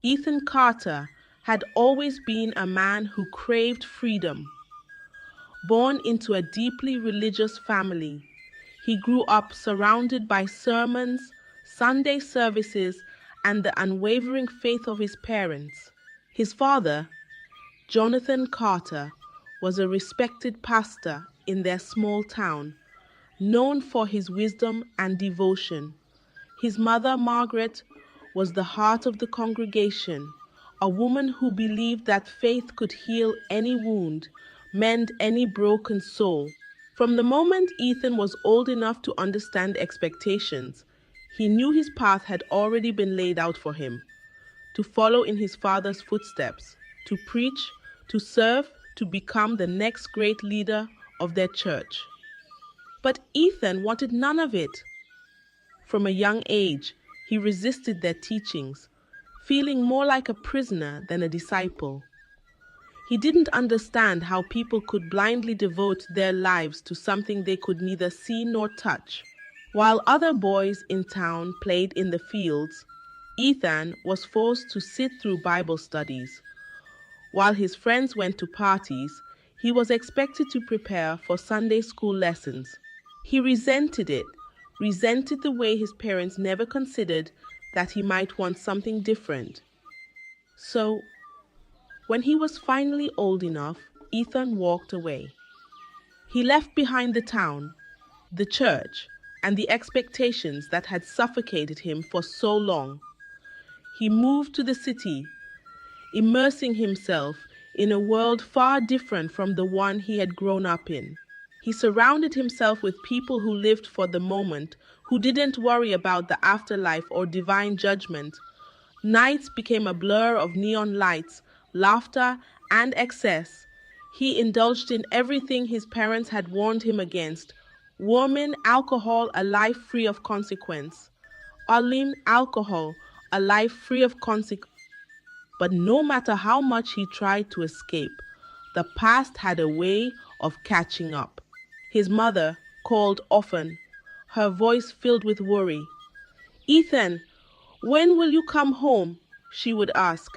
Ethan Carter had always been a man who craved freedom. Born into a deeply religious family, he grew up surrounded by sermons, Sunday services, and the unwavering faith of his parents. His father, Jonathan Carter, was a respected pastor in their small town, known for his wisdom and devotion. His mother, Margaret, was the heart of the congregation, a woman who believed that faith could heal any wound, mend any broken soul. From the moment Ethan was old enough to understand expectations, he knew his path had already been laid out for him: to follow in his father's footsteps, to preach, to serve, to become the next great leader of their church. But Ethan wanted none of it. From a young age, he resisted their teachings, feeling more like a prisoner than a disciple. He didn't understand how people could blindly devote their lives to something they could neither see nor touch. While other boys in town played in the fields, Ethan was forced to sit through Bible studies. While his friends went to parties, he was expected to prepare for Sunday school lessons. He resented it, resented the way his parents never considered that he might want something different. So, when he was finally old enough, Ethan walked away. He left behind the town, the church, and the expectations that had suffocated him for so long. He moved to the city, immersing himself in a world far different from the one he had grown up in. He surrounded himself with people who lived for the moment, who didn't worry about the afterlife or divine judgment. Nights became a blur of neon lights, laughter, and excess. He indulged in everything his parents had warned him against: women, alcohol, a life free of consequence. Olim, alcohol, a life free of consequence. But no matter how much he tried to escape, the past had a way of catching up. His mother called often, her voice filled with worry. "Ethan, when will you come home?" she would ask,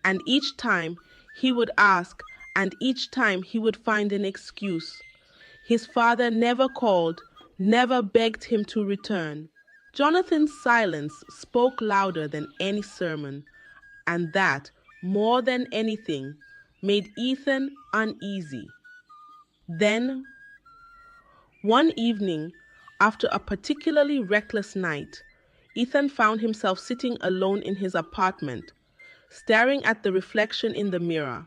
and each time he would ask, and each time he would find an excuse. His father never called, never begged him to return. Jonathan's silence spoke louder than any sermon, and that, more than anything, made Ethan uneasy. Then, one evening, after a particularly reckless night, Ethan found himself sitting alone in his apartment, staring at the reflection in the mirror.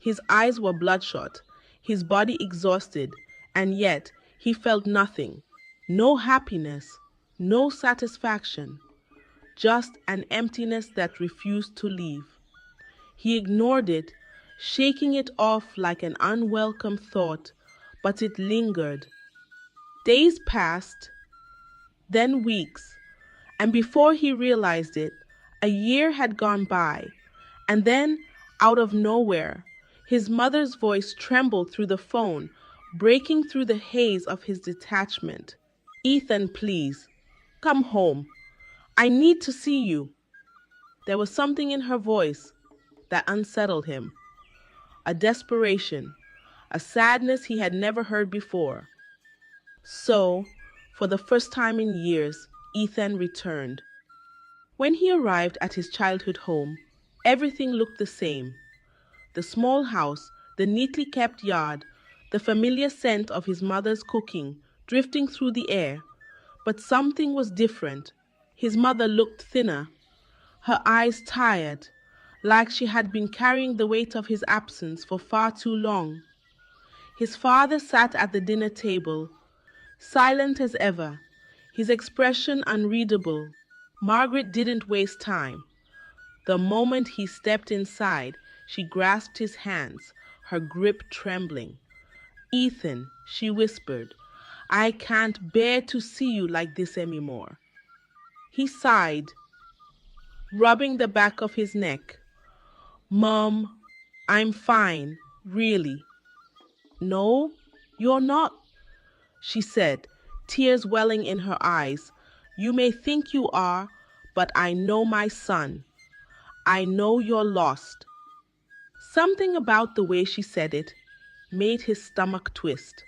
His eyes were bloodshot, his body exhausted, and yet he felt nothing. No happiness, no satisfaction, just an emptiness that refused to leave. He ignored it, shaking it off like an unwelcome thought, but it lingered. Days passed, then weeks, and before he realized it, a year had gone by. And then, out of nowhere, his mother's voice trembled through the phone, breaking through the haze of his detachment. "Ethan, please, come home. I need to see you." There was something in her voice that unsettled him, a desperation, a sadness he had never heard before. So, for the first time in years, Ethan returned. When he arrived at his childhood home, everything looked the same. The small house, the neatly kept yard, the familiar scent of his mother's cooking drifting through the air. But something was different. His mother looked thinner, her eyes tired, like she had been carrying the weight of his absence for far too long. His father sat at the dinner table, silent as ever, his expression unreadable. Margaret didn't waste time. The moment he stepped inside, she grasped his hands, her grip trembling. "Ethan," she whispered, "I can't bear to see you like this anymore." He sighed, rubbing the back of his neck. "Mom, I'm fine, really." "No, you're not," she said, tears welling in her eyes. "You may think you are, but I know my son. I know you're lost. Something about the way she said it made his stomach twist.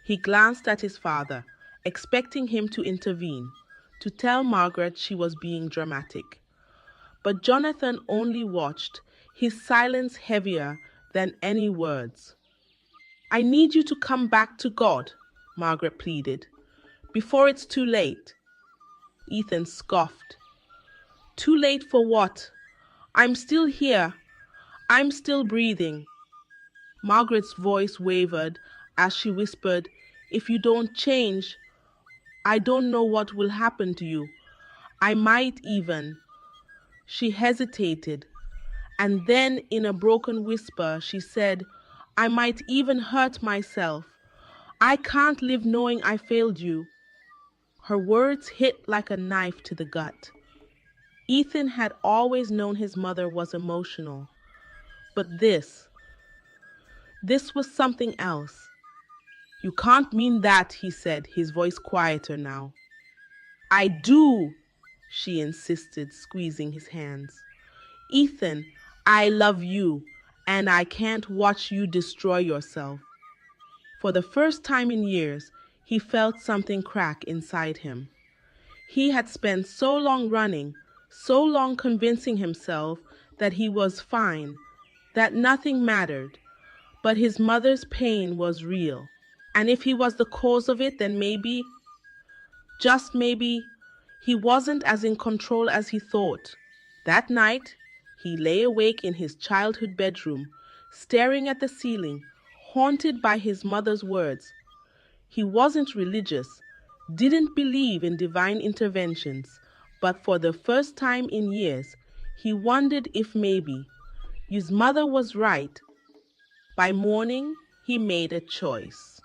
He glanced at his father, expecting him to intervene, to tell Margaret she was being dramatic. But Jonathan only watched, his silence heavier than any words. I need you to come back to God, Margaret pleaded, before it's too late. Ethan scoffed. Too late for what? I'm still here. I'm still breathing. Margaret's voice wavered as she whispered, if you don't change, I don't know what will happen to you. I might even. She hesitated, and then in a broken whisper she said, I might even hurt myself. I can't live knowing I failed you. Her words hit like a knife to the gut. Ethan had always known his mother was emotional, but this was something else. You can't mean that, he said, his voice quieter now. I do, she insisted, squeezing his hands. Ethan, I love you, and I can't watch you destroy yourself. For the first time in years, he felt something crack inside him. He had spent so long running, so long convincing himself that he was fine, that nothing mattered, but his mother's pain was real. And if he was the cause of it, then maybe, just maybe, he wasn't as in control as he thought. That night, he lay awake in his childhood bedroom, staring at the ceiling, haunted by his mother's words. He wasn't religious, didn't believe in divine interventions, but for the first time in years, he wondered if maybe his mother was right. By morning, he made a choice.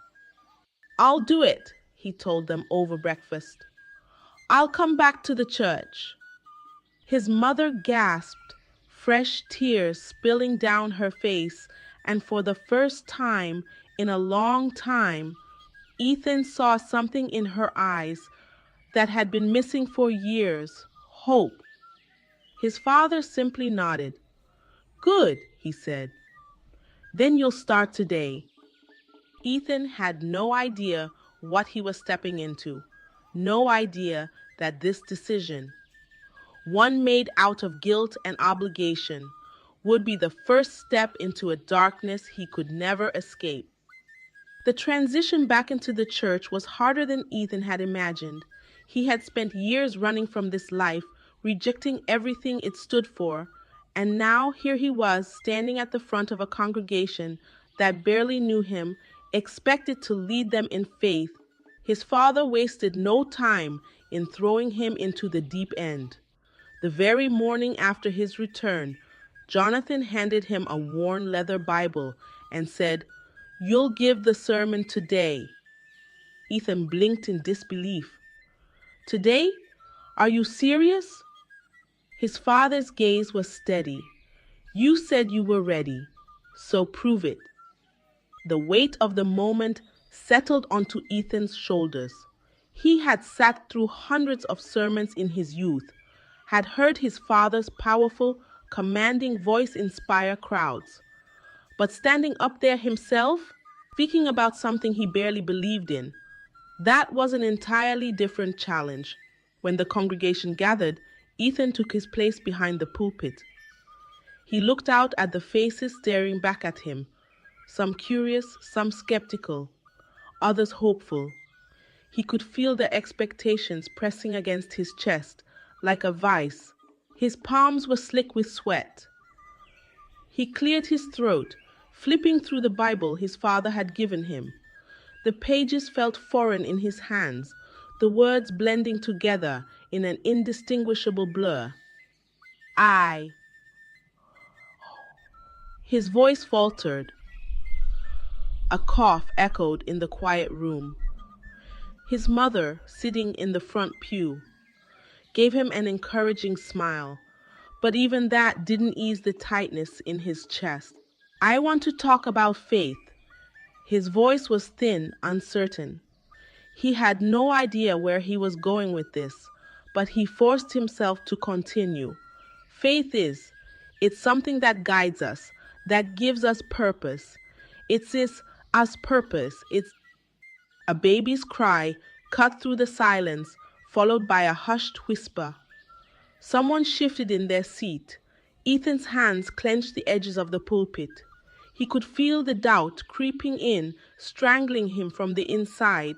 I'll do it, he told them over breakfast. I'll come back to the church. His mother gasped, fresh tears spilling down her face, and for the first time in a long time, Ethan saw something in her eyes that had been missing for years, hope. His father simply nodded. Good, he said. Then you'll start today. Ethan had no idea what he was stepping into, no idea that this decision, one made out of guilt and obligation, would be the first step into a darkness he could never escape. The transition back into the church was harder than Ethan had imagined. He had spent years running from this life, rejecting everything it stood for, and now here he was standing at the front of a congregation that barely knew him, expected to lead them in faith. His father wasted no time in throwing him into the deep end. The very morning after his return, Jonathan handed him a worn leather Bible and said, You'll give the sermon today. Ethan blinked in disbelief. Today? Are you serious? His father's gaze was steady. You said you were ready, so prove it. The weight of the moment settled onto Ethan's shoulders. He had sat through hundreds of sermons in his youth, had heard his father's powerful, commanding voice inspire crowds. But standing up there himself, speaking about something he barely believed in, that was an entirely different challenge. When the congregation gathered, Ethan took his place behind the pulpit. He looked out at the faces staring back at him, some curious, some skeptical, others hopeful. He could feel the expectations pressing against his chest like a vice. His palms were slick with sweat. He cleared his throat, flipping through the Bible his father had given him. The pages felt foreign in his hands, the words blending together in an indistinguishable blur. I. His voice faltered. A cough echoed in the quiet room. His mother, sitting in the front pew, gave him an encouraging smile, but even that didn't ease the tightness in his chest. I want to talk about faith. His voice was thin, uncertain. He had no idea where he was going with this, but he forced himself to continue. Faith is, It's something that guides us, that gives us purpose. It's this us purpose. It's a baby's cry cut through the silence, followed by a hushed whisper. Someone shifted in their seat. Ethan's hands clenched the edges of the pulpit. He could feel the doubt creeping in, strangling him from the inside.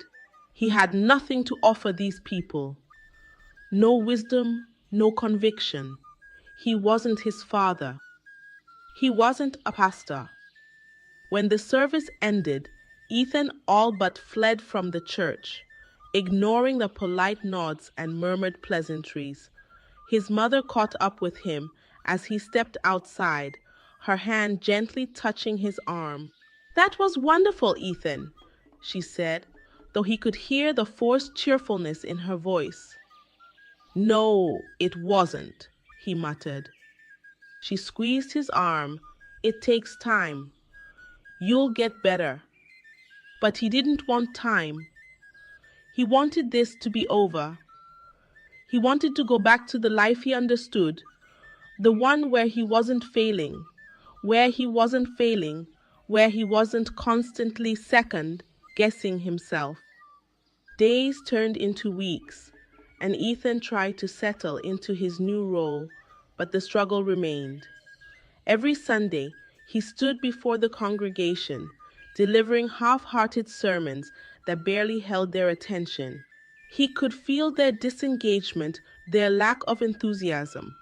He had nothing to offer these people. No wisdom, no conviction. He wasn't his father. He wasn't a pastor. When the service ended, Ethan all but fled from the church, ignoring the polite nods and murmured pleasantries. His mother caught up with him as he stepped outside, her hand gently touching his arm. "That was wonderful, Ethan," she said, though he could hear the forced cheerfulness in her voice. "No, it wasn't," he muttered. She squeezed his arm. "It takes time. You'll get better." But he didn't want time. He wanted this to be over. He wanted to go back to the life he understood, the one where he wasn't failing, where he wasn't constantly second guessing himself. Days turned into weeks, and Ethan tried to settle into his new role, but the struggle remained. Every Sunday, he stood before the congregation, delivering half-hearted sermons that barely held their attention. He could feel their disengagement, their lack of enthusiasm.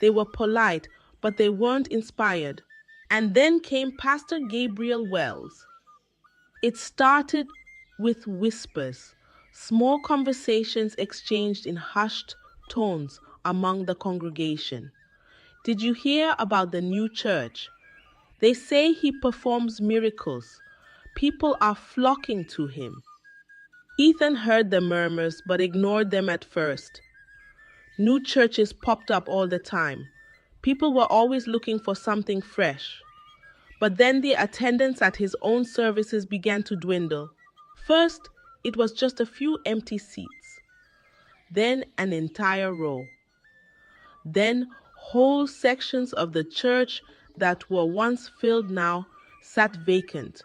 They were polite, but they weren't inspired. And then came Pastor Gabriel Wells. It started with whispers, small conversations exchanged in hushed tones among the congregation. "Did you hear about the new church? They say he performs miracles. People are flocking to him." Ethan heard the murmurs but ignored them at first. New churches popped up all the time. People were always looking for something fresh. But then the attendance at his own services began to dwindle. First, it was just a few empty seats. Then an entire row. Then whole sections of the church that were once filled now sat vacant.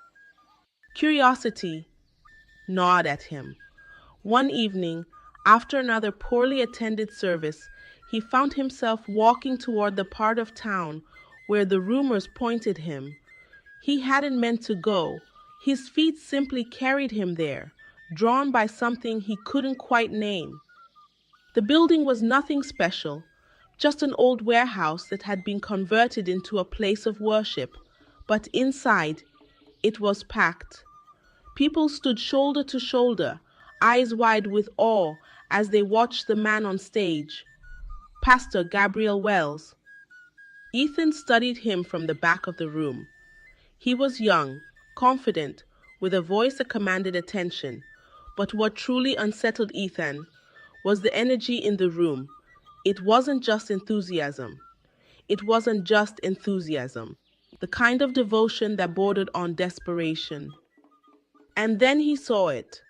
Curiosity gnawed at him. One evening, after another poorly attended service, he found himself walking toward the part of town where the rumors pointed him. He hadn't meant to go. His feet simply carried him there, drawn by something he couldn't quite name. The building was nothing special, just an old warehouse that had been converted into a place of worship. But inside, it was packed. People stood shoulder to shoulder, eyes wide with awe as they watched the man on stage, Pastor Gabriel Wells. Ethan studied him from the back of the room. He was young, confident, with a voice that commanded attention. But what truly unsettled Ethan was the energy in the room. It wasn't just enthusiasm. The kind of devotion that bordered on desperation. And then he saw it.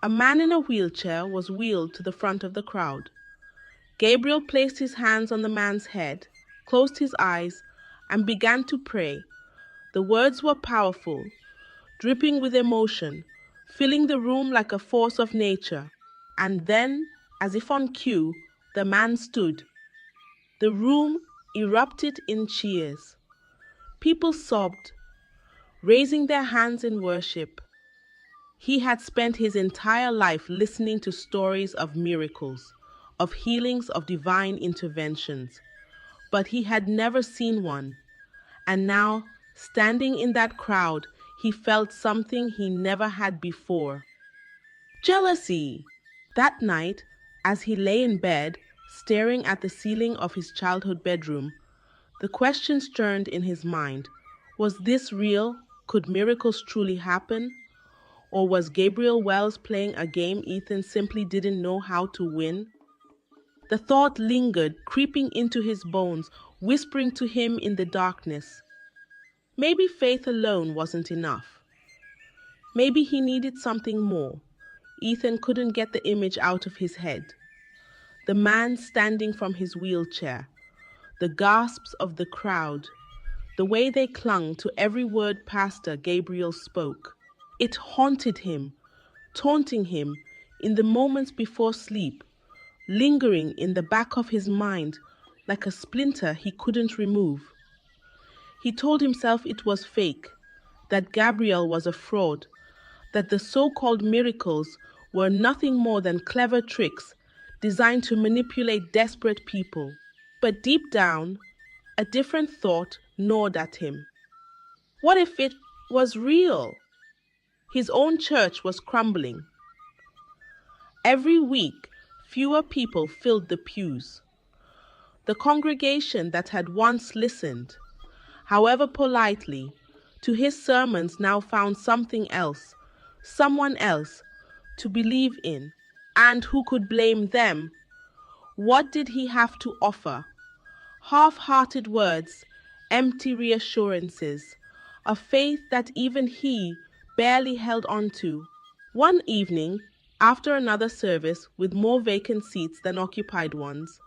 A man in a wheelchair was wheeled to the front of the crowd. Gabriel placed his hands on the man's head, closed his eyes, and began to pray. The words were powerful, dripping with emotion, filling the room like a force of nature. And then, as if on cue, the man stood. The room erupted in cheers. People sobbed, raising their hands in worship. He had spent his entire life listening to stories of miracles, of healings, of divine interventions. But he had never seen one. And now, standing in that crowd, he felt something he never had before. Jealousy! That night, as he lay in bed, staring at the ceiling of his childhood bedroom, the questions churned in his mind. Was this real? Could miracles truly happen? Or was Gabriel Wells playing a game Ethan simply didn't know how to win? The thought lingered, creeping into his bones, whispering to him in the darkness. Maybe faith alone wasn't enough. Maybe he needed something more. Ethan couldn't get the image out of his head. The man standing from his wheelchair. the gasps of the crowd, the way they clung to every word Pastor Gabriel spoke. It haunted him, taunting him in the moments before sleep, lingering in the back of his mind like a splinter he couldn't remove. He told himself it was fake, that Gabriel was a fraud, that the so-called miracles were nothing more than clever tricks designed to manipulate desperate people. But deep down, a different thought gnawed at him. What if it was real? His own church was crumbling. Every week, fewer people filled the pews. The congregation that had once listened, however politely, to his sermons now found something else, someone else, to believe in. And who could blame them? What did he have to offer? Half-hearted words, empty reassurances, a faith that even he barely held on to. One evening, after another service with more vacant seats than occupied ones,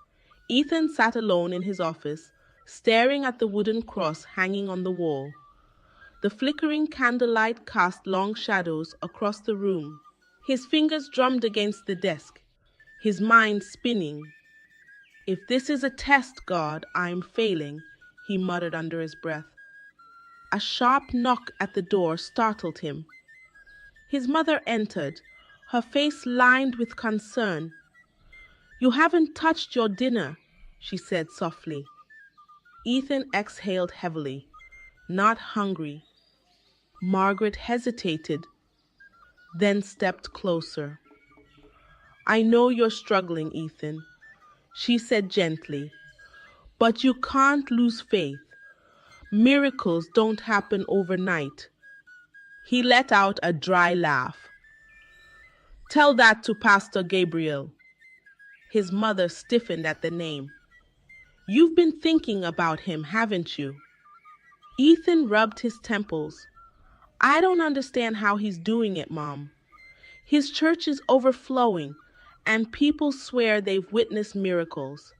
Ethan sat alone in his office, staring at the wooden cross hanging on the wall. The flickering candlelight cast long shadows across the room. His fingers drummed against the desk, his mind spinning. "If this is a test, God, I'm failing," he muttered under his breath. A sharp knock at the door startled him. His mother entered, her face lined with concern. "You haven't touched your dinner," she said softly. Ethan exhaled heavily. "Not hungry." Margaret hesitated, then stepped closer. "I know you're struggling, Ethan," she said gently, "but you can't lose faith. Miracles don't happen overnight." He let out a dry laugh. "Tell that to Pastor Gabriel." His mother stiffened at the name. "You've been thinking about him, haven't you?" Ethan rubbed his temples. "I don't understand how he's doing it, Mom. His church is overflowing, and people swear they've witnessed miracles.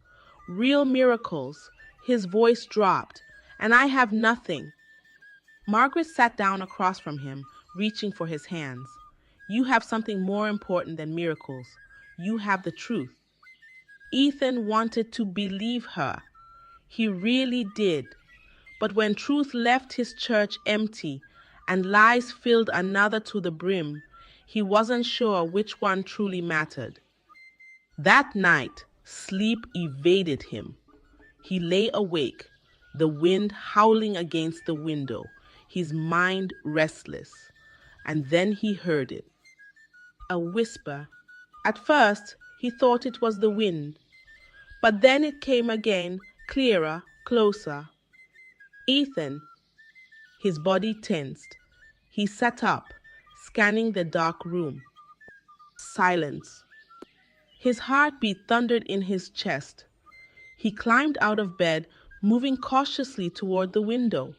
Real miracles." His voice dropped. "And I have nothing." Margaret sat down across from him, reaching for his hands. "You have something more important than miracles. You have the truth." Ethan wanted to believe her. He really did. But when truth left his church empty and lies filled another to the brim, he wasn't sure which one truly mattered. That night, sleep evaded him. He lay awake, the wind howling against the window, his mind restless. And then he heard it. A whisper. At first, he thought it was the wind, but then it came again, clearer, closer. "Ethan." His body tensed. He sat up, scanning the dark room. Silence. His heartbeat thundered in his chest. He climbed out of bed, moving cautiously toward the window.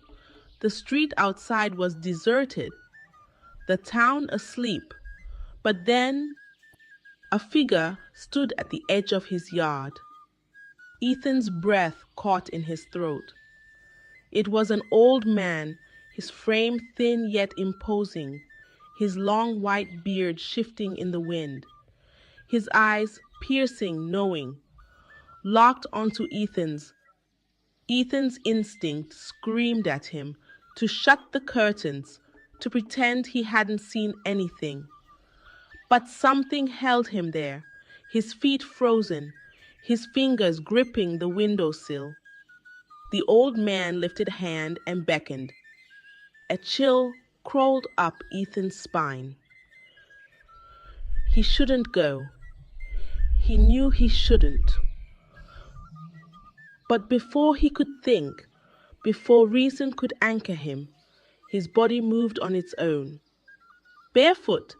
The street outside was deserted, the town asleep. But then a figure stood at the edge of his yard. Ethan's breath caught in his throat. It was an old man, his frame thin yet imposing, his long white beard shifting in the wind, his eyes piercing, knowing, locked onto Ethan's. Ethan's instinct screamed at him to shut the curtains, to pretend he hadn't seen anything. But something held him there, his feet frozen, his fingers gripping the windowsill. The old man lifted a hand and beckoned. A chill crawled up Ethan's spine. He shouldn't go. He knew he shouldn't. But before he could think, before reason could anchor him, his body moved on its own. Barefoot,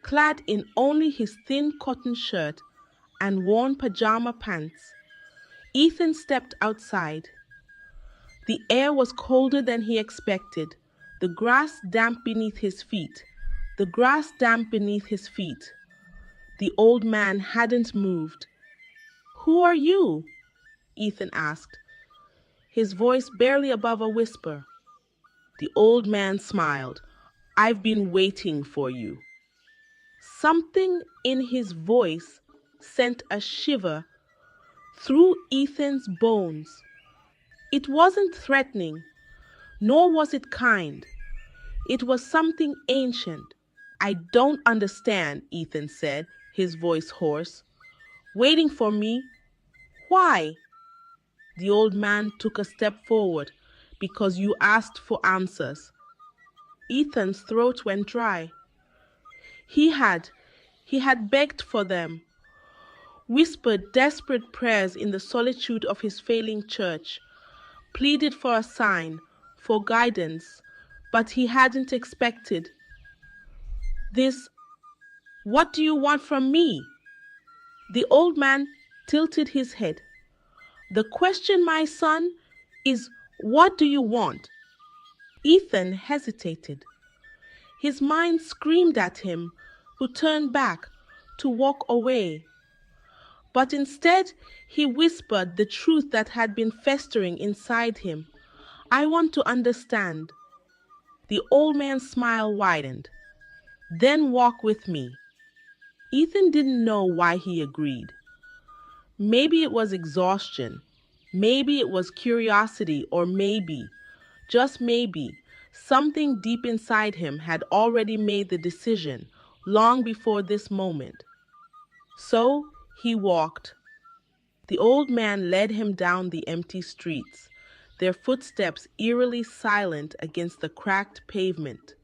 clad in only his thin cotton shirt and worn pajama pants, Ethan stepped outside. The air was colder than he expected, the grass damp beneath his feet. The grass damp beneath his feet. The old man hadn't moved. "Who are you?" Ethan asked. his voice barely above a whisper. The old man smiled. "I've been waiting for you." Something in his voice sent a shiver through Ethan's bones. It wasn't threatening, nor was it kind. It was something ancient. "I don't understand," Ethan said, his voice hoarse. "Waiting for me? Why?" The old man took a step forward. "Because you asked for answers." Ethan's throat went dry. He had, he had begged for them, whispered desperate prayers in the solitude of his failing church, pleaded for a sign, for guidance, but he hadn't expected this. "What do you want from me?" The old man tilted his head. "The question, my son, is what do you want?" Ethan hesitated. His mind screamed at him to turn back, to walk away. But instead, he whispered the truth that had been festering inside him. "I want to understand." The old man's smile widened. "Then walk with me." Ethan didn't know why he agreed. Maybe it was exhaustion. Maybe it was curiosity, or maybe, just maybe, something deep inside him had already made the decision long before this moment. So he walked. The old man led him down the empty streets, their footsteps eerily silent against the cracked pavement.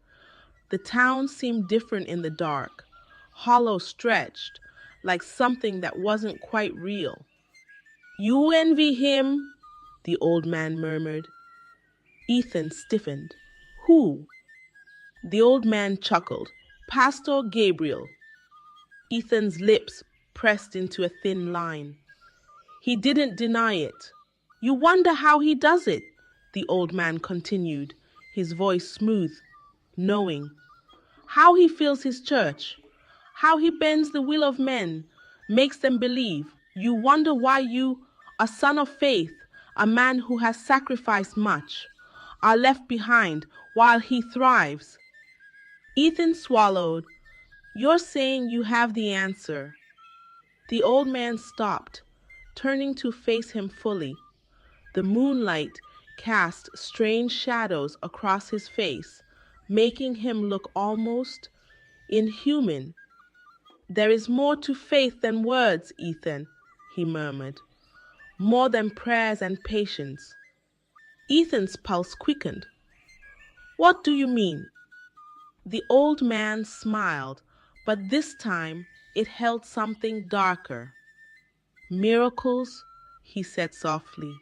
The town seemed different in the dark, hollow, stretched, like something that wasn't quite real. "You envy him?" the old man murmured. Ethan stiffened. "Who?" The old man chuckled. "Pastor Gabriel." Ethan's lips pressed into a thin line. He didn't deny it. "You wonder how he does it," the old man continued, his voice smooth, knowing. "How he fills his church, how he bends the will of men, makes them believe. You wonder why you, a son of faith, a man who has sacrificed much, are left behind while he thrives." Ethan swallowed. "You're saying you have the answer." The old man stopped, turning to face him fully. The moonlight cast strange shadows across his face, making him look almost inhuman. "There is more to faith than words, Ethan," he murmured. "More than prayers and patience." Ethan's pulse quickened. "What do you mean?" The old man smiled, but this time it held something darker. "Miracles," he said softly,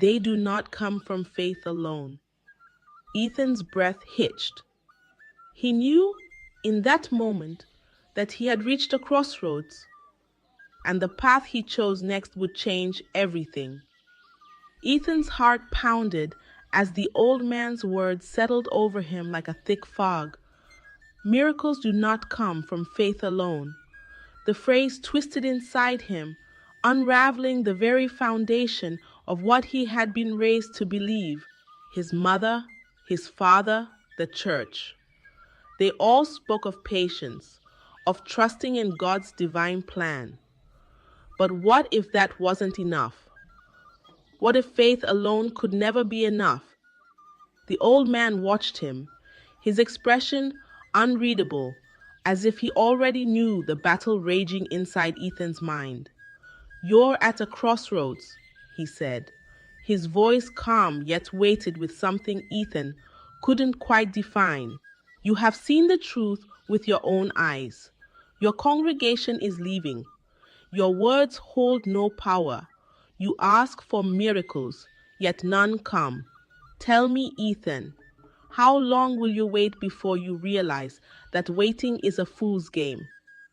"they do not come from faith alone." Ethan's breath hitched. He knew in that moment that he had reached a crossroads, and the path he chose next would change everything. Ethan's heart pounded as the old man's words settled over him like a thick fog. Miracles do not come from faith alone. The phrase twisted inside him, unraveling the very foundation of what he had been raised to believe. His mother, his father, the church. They all spoke of patience, of trusting in God's divine plan. But what if that wasn't enough? What if faith alone could never be enough? The old man watched him, his expression unreadable, as if he already knew the battle raging inside Ethan's mind. "You're at a crossroads," he said, his voice calm yet weighted with something Ethan couldn't quite define. "You have seen the truth with your own eyes. Your congregation is leaving. Your words hold no power. You ask for miracles, yet none come. Tell me, Ethan, how long will you wait before you realize that waiting is a fool's game?"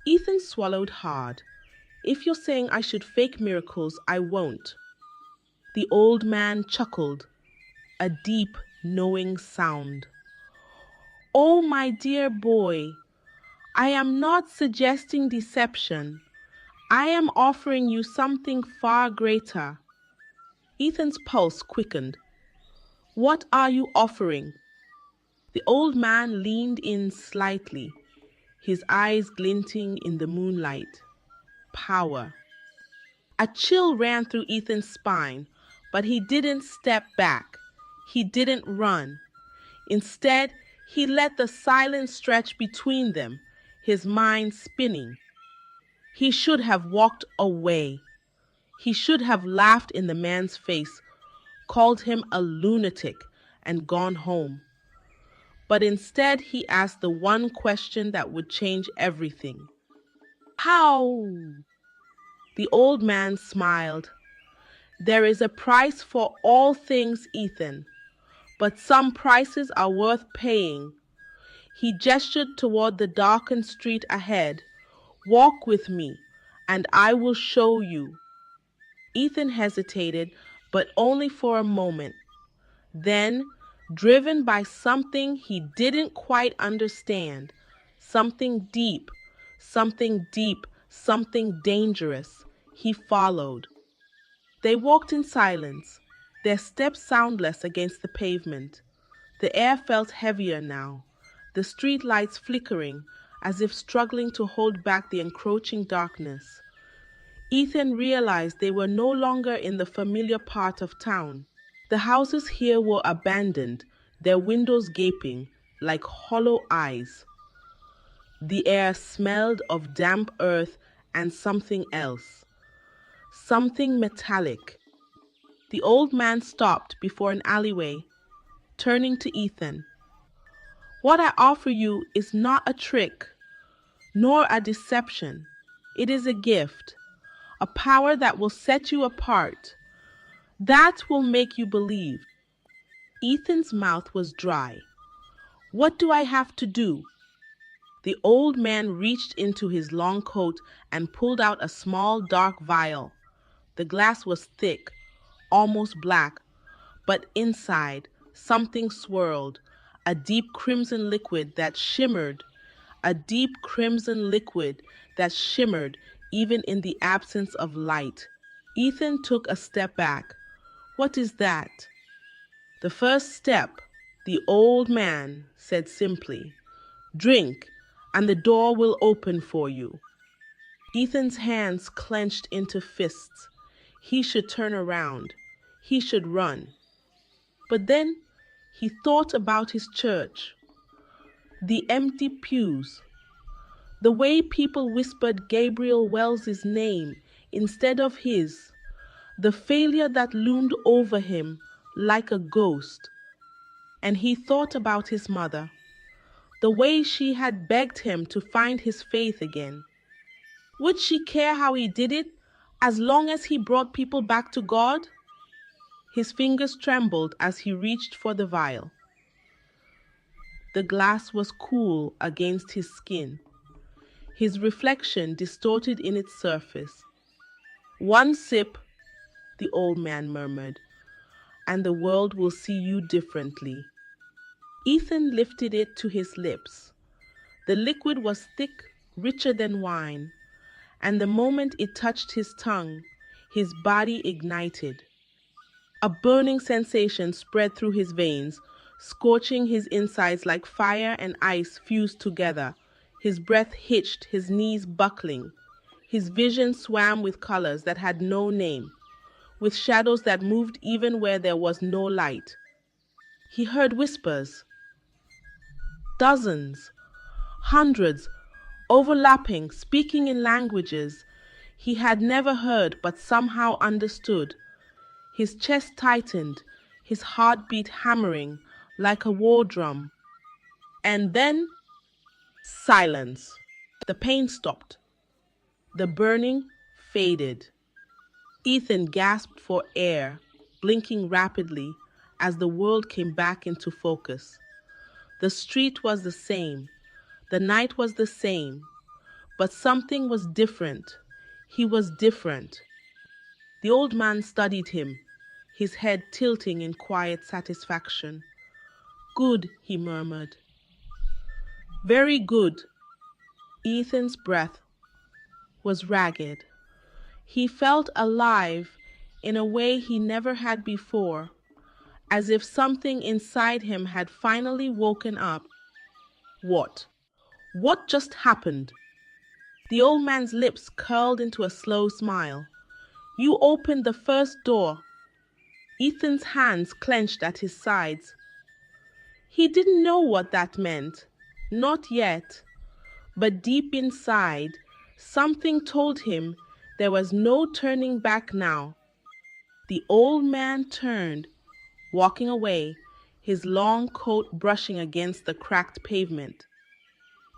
Ethan swallowed hard. "If you're saying I should fake miracles, I won't." The old man chuckled, a deep, knowing sound. "Oh, my dear boy, I am not suggesting deception. I am offering you something far greater." Ethan's pulse quickened. What are you offering? The old man leaned in slightly, his eyes glinting in the moonlight. Power. A chill ran through Ethan's spine, but he didn't step back. He didn't run. Instead, he let the silence stretch between them, his mind spinning. He should have walked away. He should have laughed in the man's face, called him a lunatic, and gone home. But instead, he asked the one question that would change everything. How? The old man smiled. There is a price for all things, Ethan, but some prices are worth paying. He gestured toward the darkened street ahead. Walk with me, and I will show you. Ethan hesitated, but only for a moment. Then, driven by something he didn't quite understand, something deep, something dangerous, he followed. They walked in silence, their steps soundless against the pavement. The air felt heavier now, the street lights flickering, as if struggling to hold back the encroaching darkness. Ethan realized they were no longer in the familiar part of town. The houses here were abandoned, their windows gaping like hollow eyes. The air smelled of damp earth and something else, something metallic. The old man stopped before an alleyway, turning to Ethan. What I offer you is not a trick, nor a deception. It is a gift, a power that will set you apart, that will make you believe. Ethan's mouth was dry. What do I have to do? The old man reached into his long coat and pulled out a small, dark vial. The glass was thick, almost black, but inside, something swirled, a deep crimson liquid that shimmered, a deep crimson liquid that shimmered even in the absence of light. Ethan took a step back. What is that? The first step, the old man said simply. Drink, and the door will open for you. Ethan's hands clenched into fists. He should turn around. He should run. But then he thought about his church. The empty pews. The way people whispered Gabriel Wells's name instead of his. The failure that loomed over him like a ghost. And he thought about his mother. The way she had begged him to find his faith again. Would she care how he did it, as long as he brought people back to God? His fingers trembled as he reached for the vial. The glass was cool against his skin, his reflection distorted in its surface. One sip, the old man murmured, and the world will see you differently. Ethan lifted it to his lips. The liquid was thick, richer than wine, and the moment it touched his tongue, his body ignited. A burning sensation spread through his veins, scorching his insides like fire and ice fused together. His breath hitched, his knees buckling. His vision swam with colors that had no name, with shadows that moved even where there was no light. He heard whispers. Dozens, hundreds, overlapping, speaking in languages he had never heard but somehow understood. His chest tightened, his heartbeat hammering like a war drum. And then, silence. The pain stopped. The burning faded. Ethan gasped for air, blinking rapidly as the world came back into focus. The street was the same. The night was the same. But something was different. He was different. The old man studied him, his head tilting in quiet satisfaction. Good, he murmured. Very good. Ethan's breath was ragged. He felt alive in a way he never had before, as if something inside him had finally woken up. What? What just happened? The old man's lips curled into a slow smile. You opened the first door. Ethan's hands clenched at his sides. He didn't know what that meant. Not yet. But deep inside, something told him there was no turning back now. The old man turned, walking away, his long coat brushing against the cracked pavement.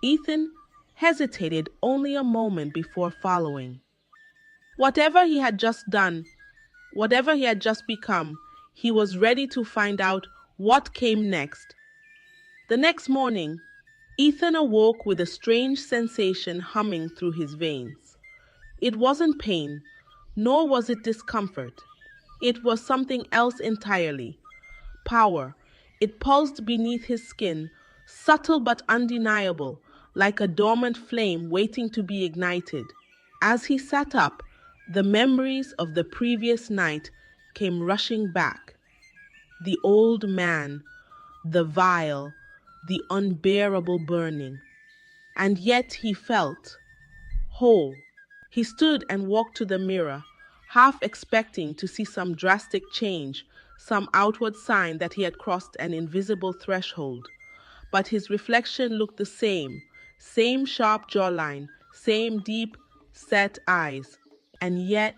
Ethan hesitated only a moment before following. Whatever he had just done, whatever he had just become, he was ready to find out what came next. The next morning, Ethan awoke with a strange sensation humming through his veins. It wasn't pain, nor was it discomfort. It was something else entirely. Power. It pulsed beneath his skin, subtle but undeniable, like a dormant flame waiting to be ignited. As he sat up, the memories of the previous night came rushing back. The old man, the vile, the unbearable burning. And yet he felt whole. He stood and walked to the mirror, half expecting to see some drastic change, some outward sign that he had crossed an invisible threshold. But his reflection looked the same sharp jawline, same deep set eyes. And yet,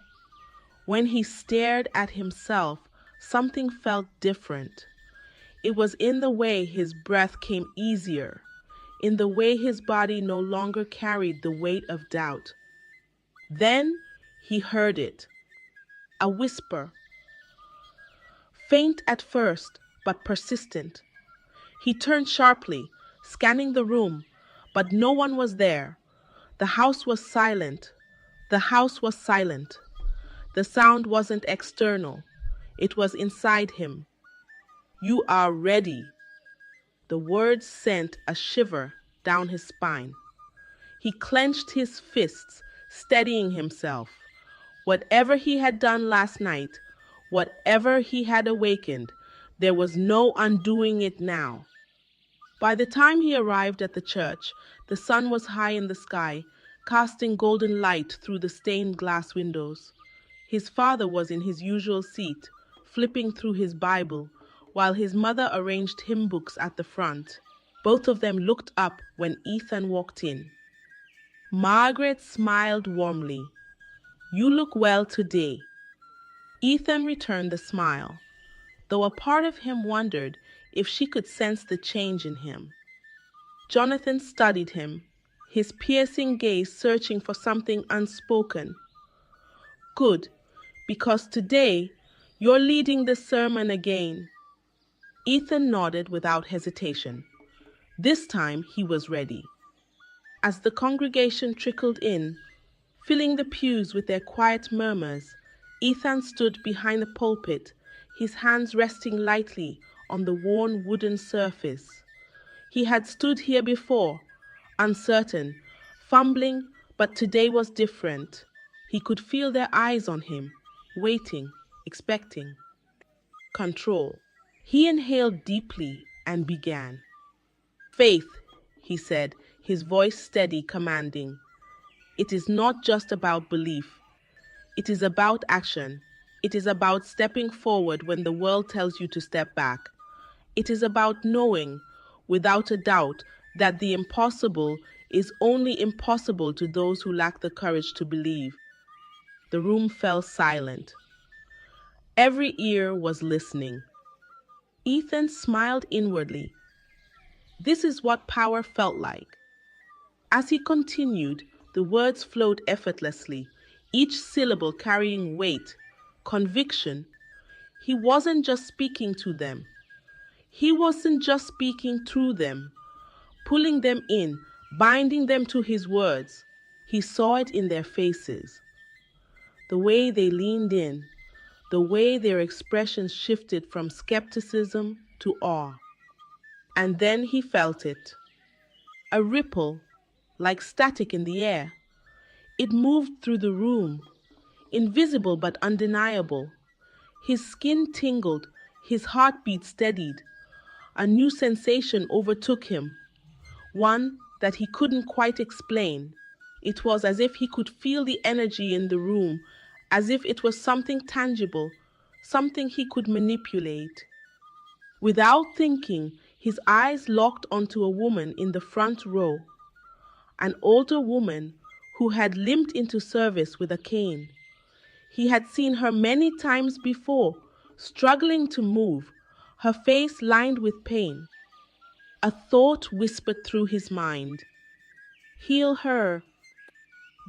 when he stared at himself, something felt different. It was in the way his breath came easier, in the way his body no longer carried the weight of doubt. Then he heard it, a whisper, faint at first, but persistent. He turned sharply, scanning the room, but no one was there. The house was silent. The house was silent. The sound wasn't external. It was inside him. You are ready. The words sent a shiver down his spine. He clenched his fists, steadying himself. Whatever he had done last night, whatever he had awakened, there was no undoing it now. By the time he arrived at the church, the sun was high in the sky, casting golden light through the stained glass windows. His father was in his usual seat, flipping through his Bible, while his mother arranged hymn books at the front. Both of them looked up when Ethan walked in. Margaret smiled warmly. You look well today. Ethan returned the smile, though a part of him wondered if she could sense the change in him. Jonathan studied him, his piercing gaze searching for something unspoken. Good, because today you're leading the sermon again. Ethan nodded without hesitation. This time he was ready. As the congregation trickled in, filling the pews with their quiet murmurs, Ethan stood behind the pulpit, his hands resting lightly on the worn wooden surface. He had stood here before, uncertain, fumbling, but today was different. He could feel their eyes on him, waiting, expecting. Control. He inhaled deeply and began. Faith, he said, his voice steady, commanding. It is not just about belief. It is about action. It is about stepping forward when the world tells you to step back. It is about knowing, without a doubt, that the impossible is only impossible to those who lack the courage to believe. The room fell silent. Every ear was listening. Ethan smiled inwardly. This is what power felt like. As he continued, the words flowed effortlessly, each syllable carrying weight, conviction. He wasn't just speaking to them. He wasn't just speaking through them, pulling them in, binding them to his words. He saw it in their faces. The way they leaned in, the way their expressions shifted from skepticism to awe. And then he felt it. A ripple, like static in the air. It moved through the room. invisible but undeniable. His skin tingled, his heartbeat steadied. A new sensation overtook him, one that he couldn't quite explain. It was as if he could feel the energy in the room, as if it was something tangible, something he could manipulate. Without thinking, his eyes locked onto a woman in the front row, an older woman who had limped into service with a cane. He had seen her many times before, struggling to move, her face lined with pain. A thought whispered through his mind, "Heal her."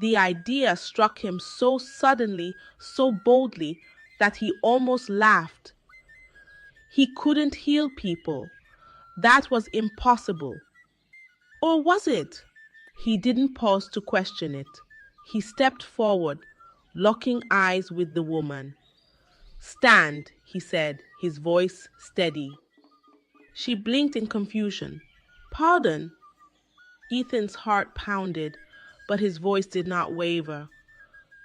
The idea struck him so suddenly, so boldly, that he almost laughed. He couldn't heal people. That was impossible. Or was it? He didn't pause to question it. He stepped forward, locking eyes with the woman. "Stand," he said, his voice steady. She blinked in confusion. "Pardon?" Ethan's heart pounded, but his voice did not waver.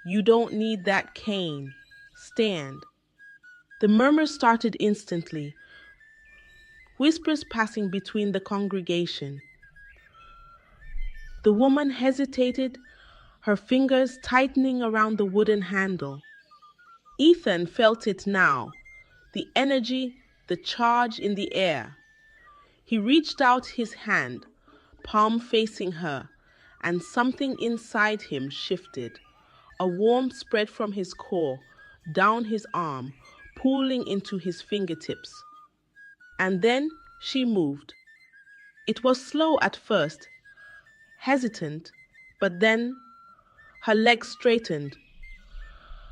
"You don't need that cane. Stand." The murmurs started instantly, whispers passing between the congregation. The woman hesitated, her fingers tightening around the wooden handle. Ethan felt it now, the energy, the charge in the air. He reached out his hand, palm facing her, and something inside him shifted. A warmth spread from his core, down his arm, pooling into his fingertips. And then she moved. It was slow at first, hesitant, but then her legs straightened,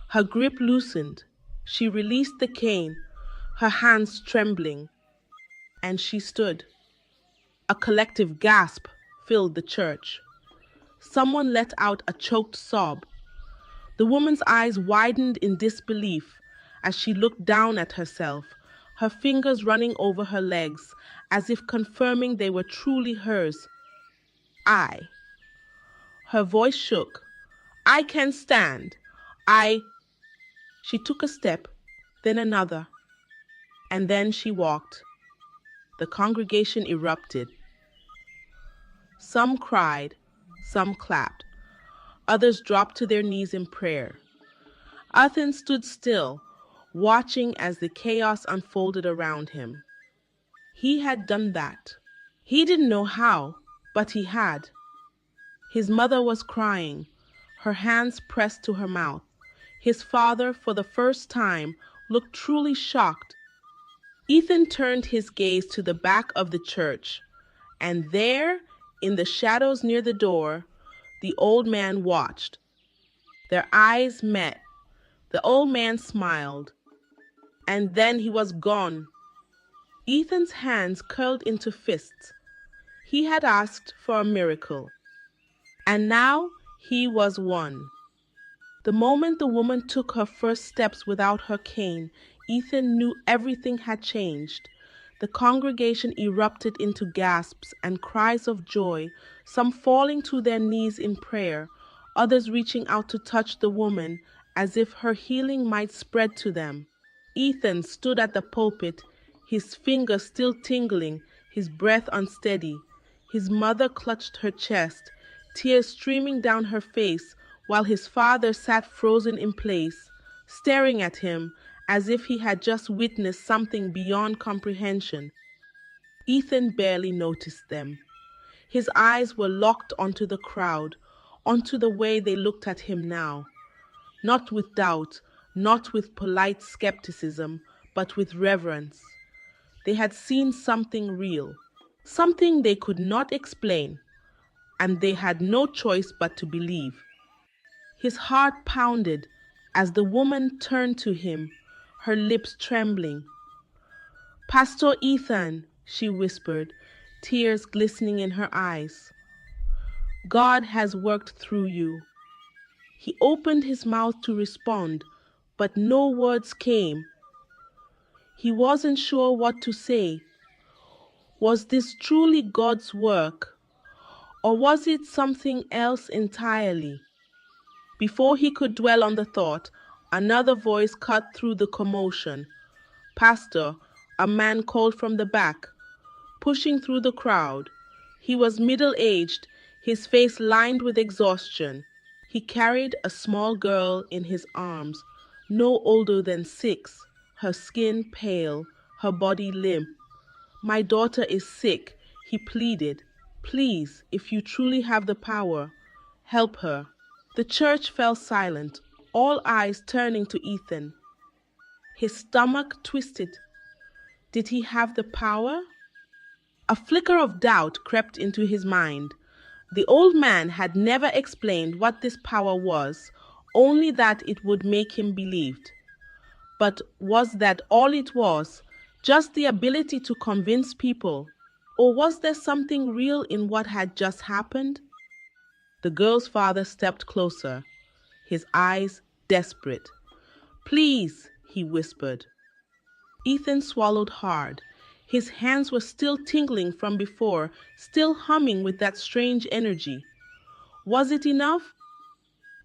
her grip loosened. She released the cane, her hands trembling, and she stood. A collective gasp filled the church. Someone let out a choked sob. The woman's eyes widened in disbelief as she looked down at herself, her fingers running over her legs as if confirming they were truly hers. "I." Her voice shook. "I can stand. I." She took a step, then another, and then she walked. The congregation erupted. Some cried, some clapped, others dropped to their knees in prayer. Ethan stood still, watching as the chaos unfolded around him. He had done that. He didn't know how, but he had. His mother was crying, her hands pressed to her mouth. His father, for the first time, looked truly shocked. Ethan turned his gaze to the back of the church, and there, in the shadows near the door, the old man watched. Their eyes met. The old man smiled, and then he was gone. Ethan's hands curled into fists. He had asked for a miracle, and now he was one. The moment the woman took her first steps without her cane, Ethan knew everything had changed. The congregation erupted into gasps and cries of joy, some falling to their knees in prayer, others reaching out to touch the woman as if her healing might spread to them. Ethan stood at the pulpit, his fingers still tingling, his breath unsteady. His mother clutched her chest, tears streaming down her face, while his father sat frozen in place, staring at him as if he had just witnessed something beyond comprehension. Ethan barely noticed them. His eyes were locked onto the crowd, onto the way they looked at him now. Not with doubt, not with polite skepticism, but with reverence. They had seen something real, something they could not explain, and they had no choice but to believe. His heart pounded as the woman turned to him, her lips trembling. "Pastor Ethan," she whispered, tears glistening in her eyes. "God has worked through you." He opened his mouth to respond, but no words came. He wasn't sure what to say. Was this truly God's work, or was it something else entirely? Before he could dwell on the thought, another voice cut through the commotion. "Pastor," a man called from the back, pushing through the crowd. He was middle-aged, his face lined with exhaustion. He carried a small girl in his arms, no older than 6, her skin pale, her body limp. "My daughter is sick," he pleaded. "Please, if you truly have the power, help her." The church fell silent, all eyes turning to Ethan. His stomach twisted. Did he have the power? A flicker of doubt crept into his mind. The old man had never explained what this power was, only that it would make him believed. But was that all it was? Just the ability to convince people? Or was there something real in what had just happened? The girl's father stepped closer, his eyes desperate. "Please," he whispered. Ethan swallowed hard. His hands were still tingling from before, still humming with that strange energy. Was it enough?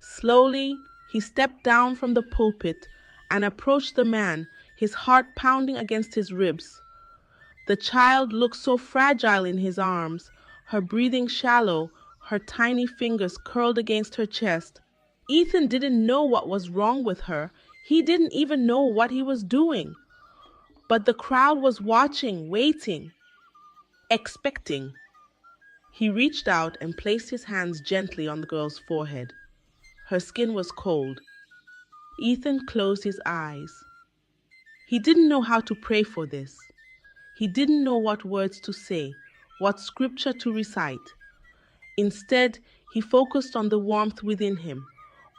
Slowly, he stepped down from the pulpit and approached the man, his heart pounding against his ribs. The child looked so fragile in his arms, her breathing shallow, her tiny fingers curled against her chest. Ethan didn't know what was wrong with her. He didn't even know what he was doing. But the crowd was watching, waiting, expecting. He reached out and placed his hands gently on the girl's forehead. Her skin was cold. Ethan closed his eyes. He didn't know how to pray for this. He didn't know what words to say, what scripture to recite. Instead, he focused on the warmth within him,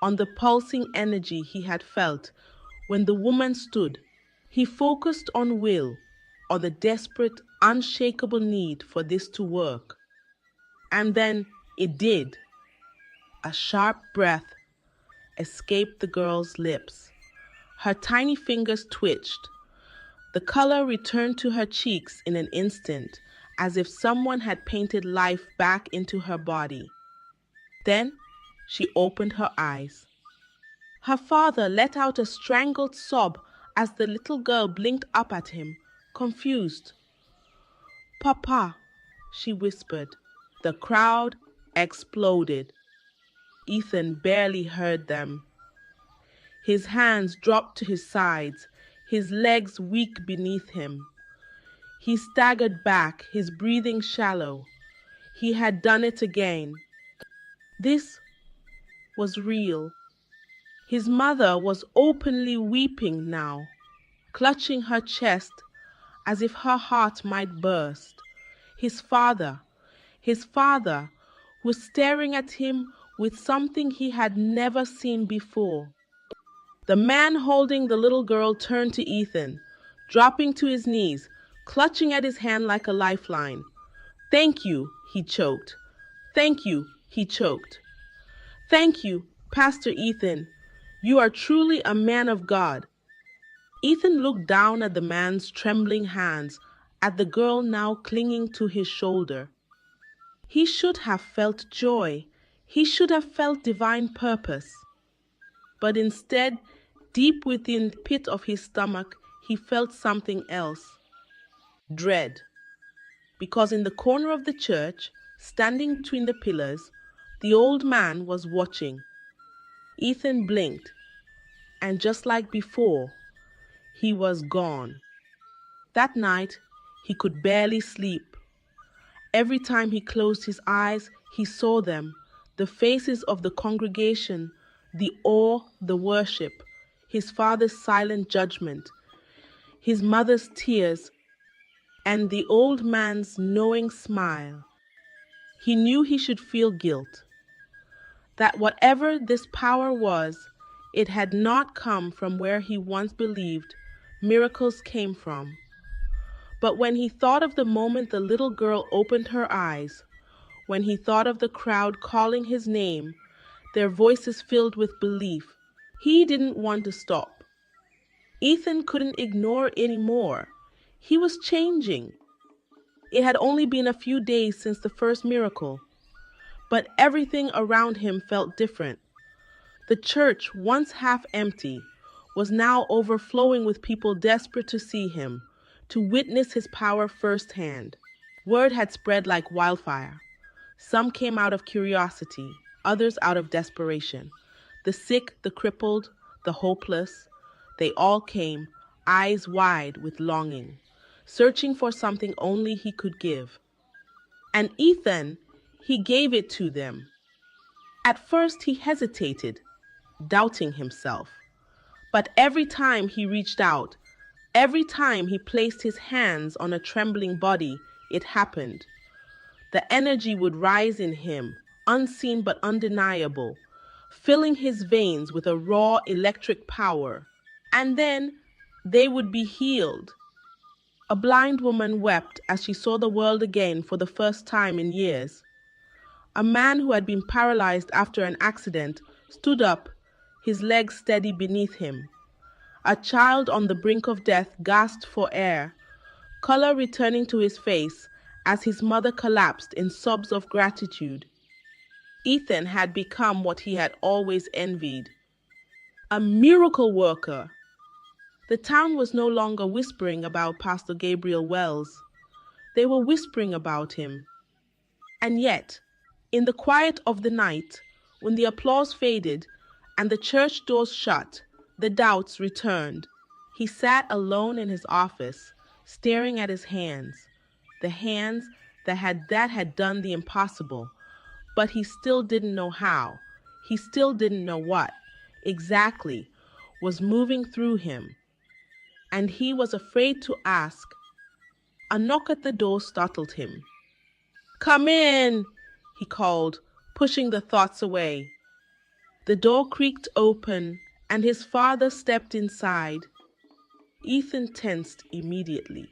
on the pulsing energy he had felt when the woman stood. He focused on will, on the desperate, unshakable need for this to work. And then it did. A sharp breath escaped the girl's lips. Her tiny fingers twitched. The color returned to her cheeks in an instant, as if someone had painted life back into her body. Then she opened her eyes. Her father let out a strangled sob as the little girl blinked up at him, confused. "Papa," she whispered. The crowd exploded. Ethan barely heard them. His hands dropped to his sides, his legs weak beneath him. He staggered back, his breathing shallow. He had done it again. This was real. His mother was openly weeping now, clutching her chest as if her heart might burst. His father was staring at him with something he had never seen before. The man holding the little girl turned to Ethan, dropping to his knees, clutching at his hand like a lifeline. "Thank you," he choked. "Thank you," he choked. "Thank you, Pastor Ethan. You are truly a man of God." Ethan looked down at the man's trembling hands, at the girl now clinging to his shoulder. He should have felt joy. He should have felt divine purpose. But instead, deep within the pit of his stomach, he felt something else. Dread. Because in the corner of the church, standing between the pillars, the old man was watching. Ethan blinked, and just like before, he was gone. That night, he could barely sleep. Every time he closed his eyes, he saw them, the faces of the congregation, the awe, the worship, his father's silent judgment, his mother's tears, and the old man's knowing smile. He knew he should feel guilt, that whatever this power was, it had not come from where he once believed miracles came from. But when he thought of the moment the little girl opened her eyes, when he thought of the crowd calling his name, their voices filled with belief, he didn't want to stop. Ethan couldn't ignore anymore. He was changing. It had only been a few days since the first miracle, but everything around him felt different. The church, once half empty, was now overflowing with people desperate to see him, to witness his power firsthand. Word had spread like wildfire. Some came out of curiosity, others out of desperation. The sick, the crippled, the hopeless, they all came, eyes wide with longing, searching for something only he could give. And Ethan, he gave it to them. At first he hesitated, doubting himself. But every time he reached out, every time he placed his hands on a trembling body, it happened. The energy would rise in him, unseen but undeniable, filling his veins with a raw electric power. And then they would be healed. A blind woman wept as she saw the world again for the first time in years. A man who had been paralyzed after an accident stood up, his legs steady beneath him. A child on the brink of death gasped for air, color returning to his face as his mother collapsed in sobs of gratitude. Ethan had become what he had always envied, a miracle worker. The town was no longer whispering about Pastor Gabriel Wells. They were whispering about him. And yet, in the quiet of the night, when the applause faded and the church doors shut, the doubts returned. He sat alone in his office, staring at his hands, the hands that had done the impossible. But he still didn't know how. He still didn't know what exactly was moving through him. And he was afraid to ask. A knock at the door startled him. "Come in," he called, pushing the thoughts away. The door creaked open, and his father stepped inside. Ethan tensed immediately.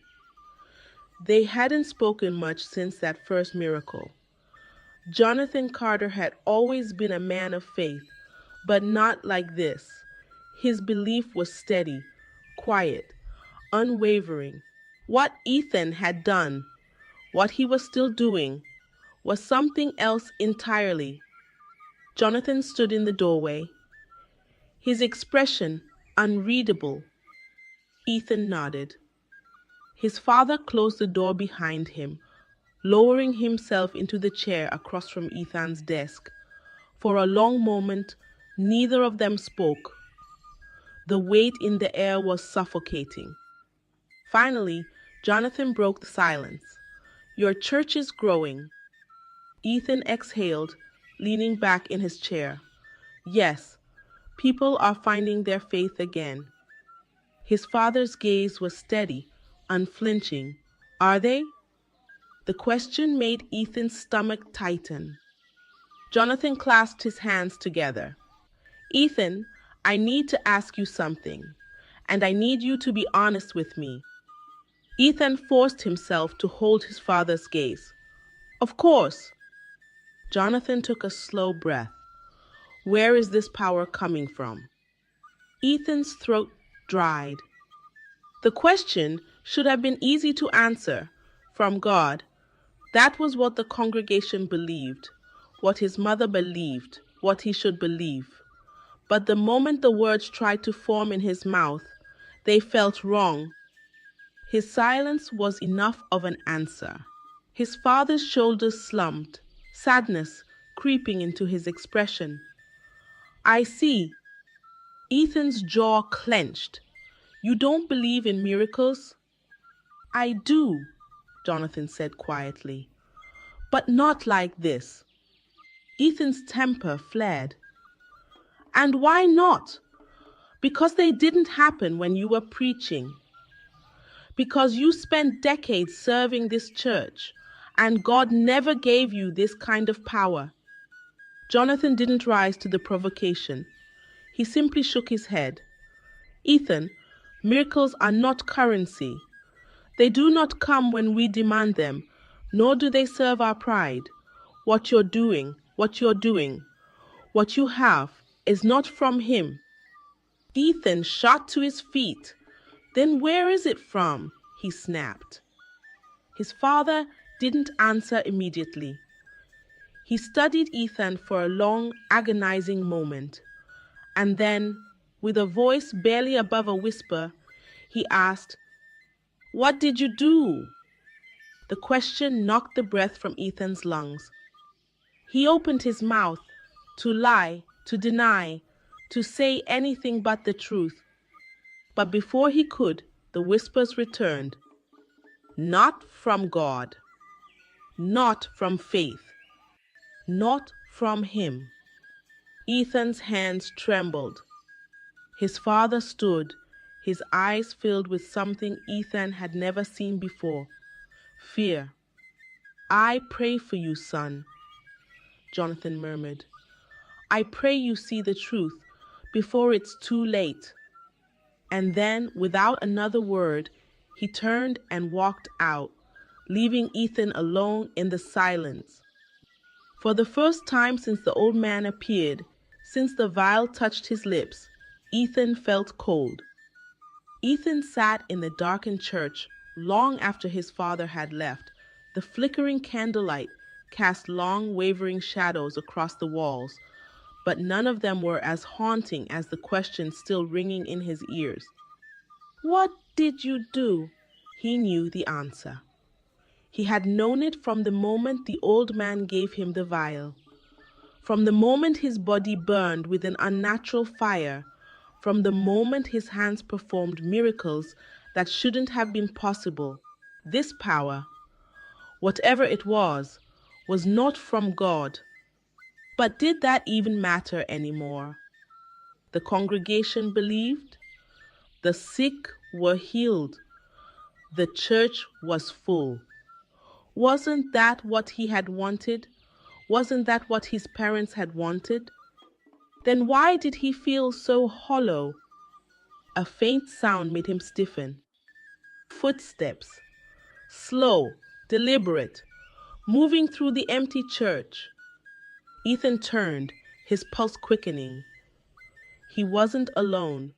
They hadn't spoken much since that first miracle. Jonathan Carter had always been a man of faith, but not like this. His belief was steady, quiet, unwavering. What Ethan had done, what he was still doing, was something else entirely. Jonathan stood in the doorway, his expression unreadable. Ethan nodded. His father closed the door behind him, lowering himself into the chair across from Ethan's desk. For a long moment, neither of them spoke. The weight in the air was suffocating. Finally, Jonathan broke the silence. "Your church is growing." Ethan exhaled, leaning back in his chair. "Yes, people are finding their faith again." His father's gaze was steady, unflinching. "Are they?" The question made Ethan's stomach tighten. Jonathan clasped his hands together. "Ethan, I need to ask you something, and I need you to be honest with me." Ethan forced himself to hold his father's gaze. "Of course." Jonathan took a slow breath. "Where is this power coming from?" Ethan's throat dried. The question should have been easy to answer. From God. That was what the congregation believed, what his mother believed, what he should believe. But the moment the words tried to form in his mouth, they felt wrong. His silence was enough of an answer. His father's shoulders slumped, sadness creeping into his expression. "I see." Ethan's jaw clenched. "You don't believe in miracles?" "I do," Jonathan said quietly. "But not like this." Ethan's temper flared. "And why not?" "Because they didn't happen when you were preaching. Because you spent decades serving this church, and God never gave you this kind of power." Jonathan didn't rise to the provocation. He simply shook his head. "Ethan, miracles are not currency. They do not come when we demand them, nor do they serve our pride. What you're doing, what you have, is not from him." Ethan shot to his feet. "Then where is it from?" he snapped. His father didn't answer immediately. He studied Ethan for a long, agonizing moment. And then, with a voice barely above a whisper, he asked, "What did you do?" The question knocked the breath from Ethan's lungs. He opened his mouth to lie, to deny, to say anything but the truth. But before he could, the whispers returned. Not from God, not from faith, not from him. Ethan's hands trembled. His father stood, his eyes filled with something Ethan had never seen before: fear. "I pray for you, son," Jonathan murmured. "I pray you see the truth before it's too late." And then, without another word, he turned and walked out, leaving Ethan alone in the silence. For the first time since the old man appeared, since the vial touched his lips, Ethan felt cold. Ethan sat in the darkened church long after his father had left. The flickering candlelight cast long, wavering shadows across the walls, but none of them were as haunting as the question still ringing in his ears. "What did you do?" He knew the answer. He had known it from the moment the old man gave him the vial, from the moment his body burned with an unnatural fire, from the moment his hands performed miracles that shouldn't have been possible. This power, whatever it was not from God. But did that even matter anymore? The congregation believed. The sick were healed. The church was full. Wasn't that what he had wanted? Wasn't that what his parents had wanted? Then why did he feel so hollow? A faint sound made him stiffen. Footsteps, slow, deliberate, moving through the empty church. Ethan turned, his pulse quickening. He wasn't alone.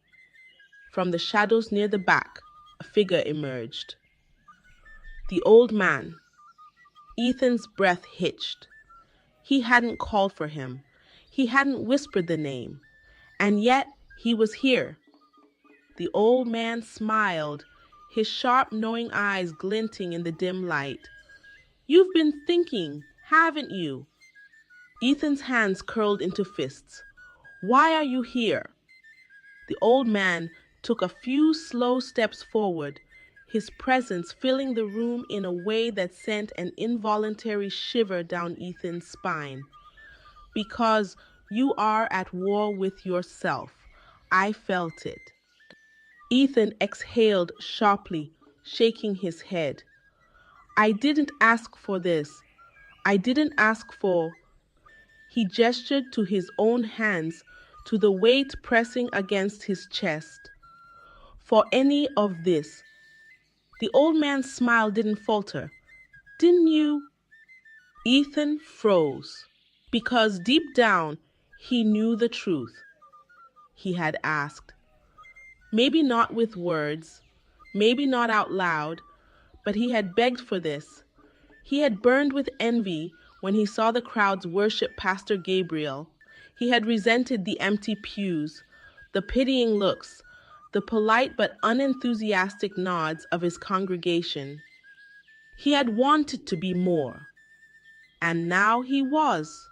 From the shadows near the back, a figure emerged. The old man. Ethan's breath hitched. He hadn't called for him. He hadn't whispered the name. And yet he was here. The old man smiled, his sharp, knowing eyes glinting in the dim light. "You've been thinking, haven't you?" Ethan's hands curled into fists. "Why are you here?" The old man took a few slow steps forward, his presence filling the room in a way that sent an involuntary shiver down Ethan's spine. "Because you are at war with yourself. I felt it." Ethan exhaled sharply, shaking his head. "I didn't ask for this. I didn't ask for—" He gestured to his own hands, to the weight pressing against his chest. "For any of this." The old man's smile didn't falter. "Didn't you?" Ethan froze, because deep down he knew the truth. He had asked. Maybe not with words, maybe not out loud, but he had begged for this. He had burned with envy when he saw the crowds worship Pastor Gabriel. He had resented the empty pews, the pitying looks, the polite but unenthusiastic nods of his congregation. He had wanted to be more, and now he was.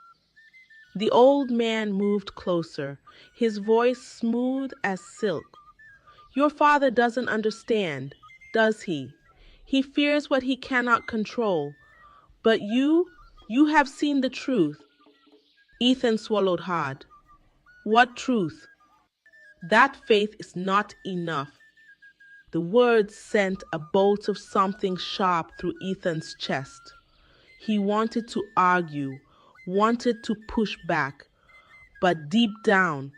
The old man moved closer, his voice smooth as silk. "Your father doesn't understand, does he? He fears what he cannot control. But you have seen the truth." Ethan swallowed hard. "What truth?" "That faith is not enough." The words sent a bolt of something sharp through Ethan's chest. He wanted to argue, wanted to push back, but deep down,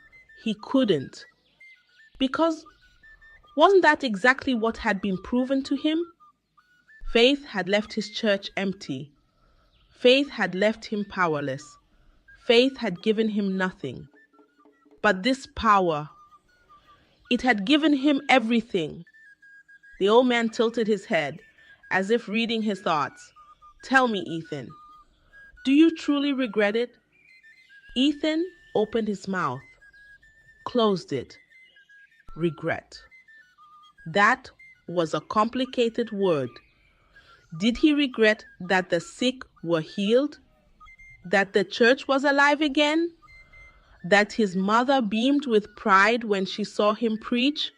he couldn't. Because wasn't that exactly what had been proven to him? Faith had left his church empty. Faith had left him powerless. Faith had given him nothing. But this power, it had given him everything. The old man tilted his head, as if reading his thoughts. "Tell me, Ethan, do you truly regret it?" Ethan opened his mouth. closed it. Regret. That was a complicated word. Did he regret that the sick were healed? That the church was alive again? That his mother beamed with pride when she saw him preach?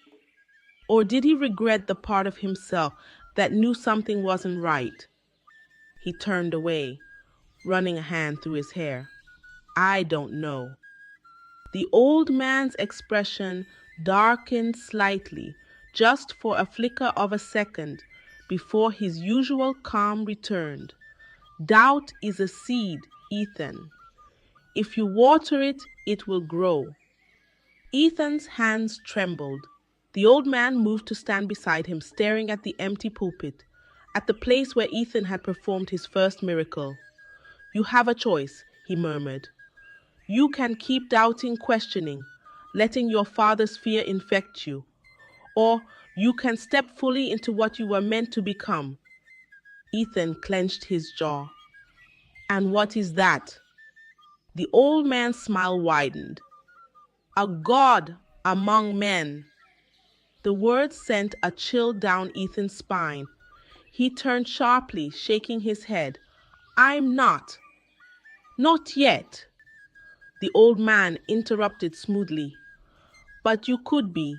Or did he regret the part of himself that knew something wasn't right? He turned away, running a hand through his hair. I don't know. The old man's expression darkened slightly, just for a flicker of a second, before his usual calm returned. Doubt is a seed, Ethan. If you water it, it will grow. Ethan's hands trembled. The old man moved to stand beside him, staring at the empty pulpit, at the place where Ethan had performed his first miracle. You have a choice, he murmured. You can keep doubting, questioning, letting your father's fear infect you. Or you can step fully into what you were meant to become. Ethan clenched his jaw. And what is that? The old man's smile widened. A god among men. The words sent a chill down Ethan's spine. He turned sharply, shaking his head. I'm not. Not yet. The old man interrupted smoothly. But you could be.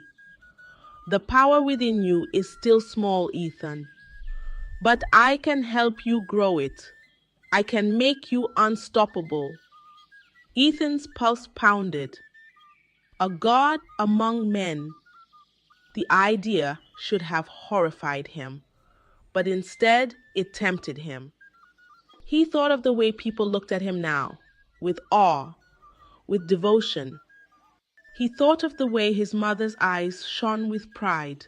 The power within you is still small, Ethan. But I can help you grow it. I can make you unstoppable. Ethan's pulse pounded. A god among men. The idea should have horrified him, but instead it tempted him. He thought of the way people looked at him now, with awe, with devotion. He thought of the way his mother's eyes shone with pride.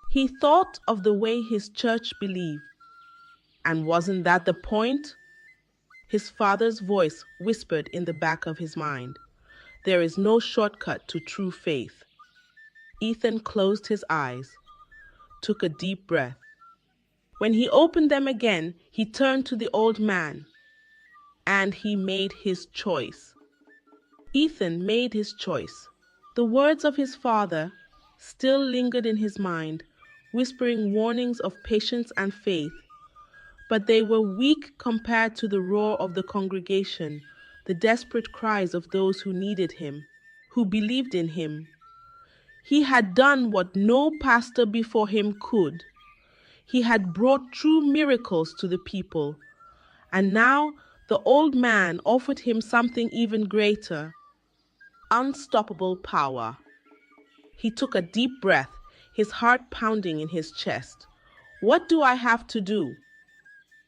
He thought of the way his church believed. And wasn't that the point? His father's voice whispered in the back of his mind. There is no shortcut to true faith. Ethan closed his eyes, took a deep breath. When he opened them again, he turned to the old man, and he made his choice. Ethan made his choice. The words of his father still lingered in his mind, whispering warnings of patience and faith, but they were weak compared to the roar of the congregation, the desperate cries of those who needed him, who believed in him. He had done what no pastor before him could. He had brought true miracles to the people, and now the old man offered him something even greater, unstoppable power. He took a deep breath, his heart pounding in his chest. What do I have to do?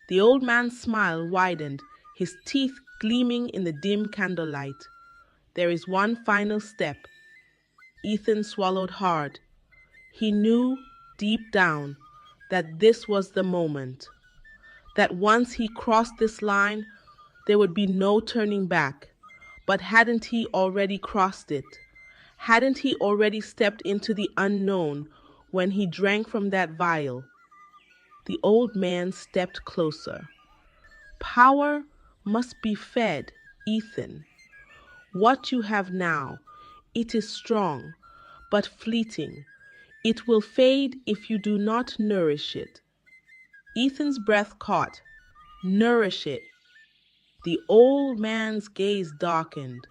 The old man's smile widened, his teeth gleaming in the dim candlelight. There is one final step. Ethan swallowed hard. He knew deep down that this was the moment, that once he crossed this line, there would be no turning back. But hadn't he already crossed it? Hadn't he already stepped into the unknown when he drank from that vial? The old man stepped closer. Power must be fed, Ethan. What you have now, it is strong, but fleeting. It will fade if you do not nourish it. Ethan's breath caught. Nourish it. The old man's gaze darkened.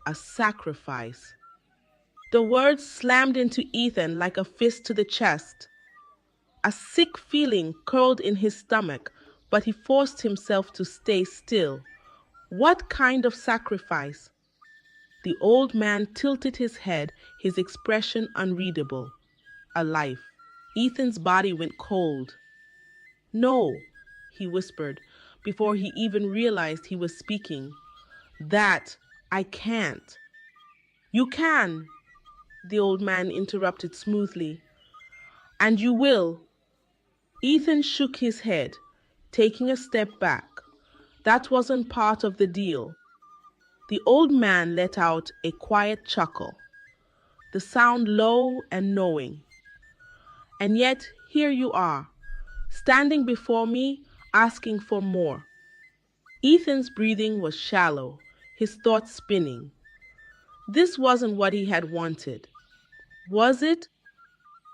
A sacrifice. The words slammed into Ethan like a fist to the chest. A sick feeling curled in his stomach, but he forced himself to stay still. What kind of sacrifice? The old man tilted his head, his expression unreadable. A life. Ethan's body went cold. No, he whispered, before he even realized he was speaking. That I can't. You can, the old man interrupted smoothly. And you will. Ethan shook his head, taking a step back. That wasn't part of the deal. The old man let out a quiet chuckle, the sound low and knowing. And yet here you are, standing before me, asking for more. Ethan's breathing was shallow, his thoughts spinning. This wasn't what he had wanted, was it?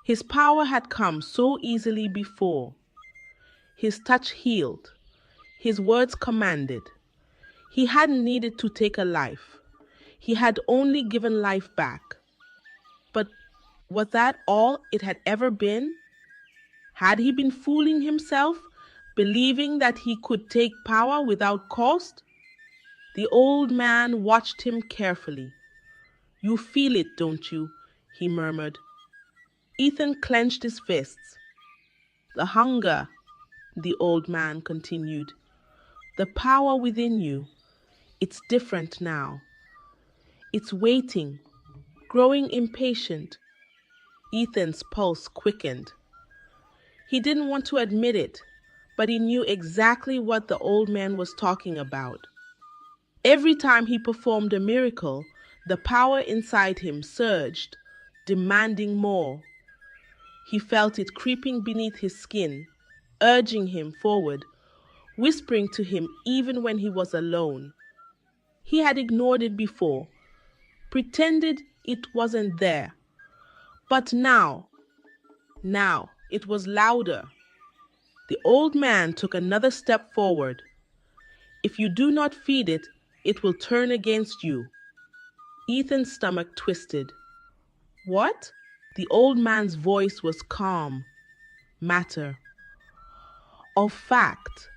His power had come so easily before. His touch healed, his words commanded. He hadn't needed to take a life. He had only given life back. But was that all it had ever been? Had he been fooling himself, believing that he could take power without cost? The old man watched him carefully. "You feel it, don't you?" he murmured. Ethan clenched his fists. "The hunger," the old man continued. "The power within you. It's different now. It's waiting, growing impatient." Ethan's pulse quickened. He didn't want to admit it, but he knew exactly what the old man was talking about. Every time he performed a miracle, the power inside him surged, demanding more. He felt it creeping beneath his skin, urging him forward, whispering to him even when he was alone. He had ignored it before, pretended it wasn't there. But now, it was louder. The old man took another step forward. "If you do not feed it, it will turn against you." Ethan's stomach twisted. "What?" The old man's voice was calm. "Matter of fact.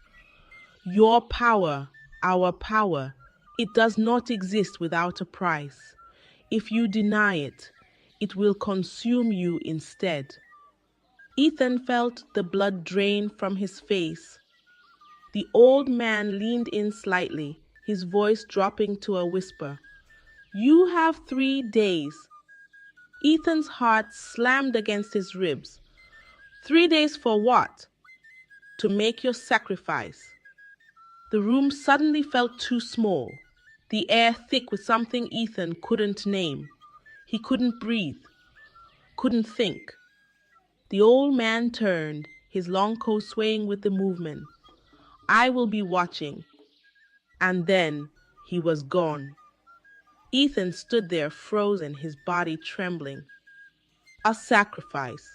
Your power, our power, it does not exist without a price. If you deny it, it will consume you instead." Ethan felt the blood drain from his face. The old man leaned in slightly, his voice dropping to a whisper. "You have 3 days." Ethan's heart slammed against his ribs. 3 days for what? To make your sacrifice. The room suddenly felt too small, the air thick with something Ethan couldn't name. He couldn't breathe, couldn't think. The old man turned, his long coat swaying with the movement. "I will be watching." And then he was gone. Ethan stood there frozen, his body trembling. A sacrifice.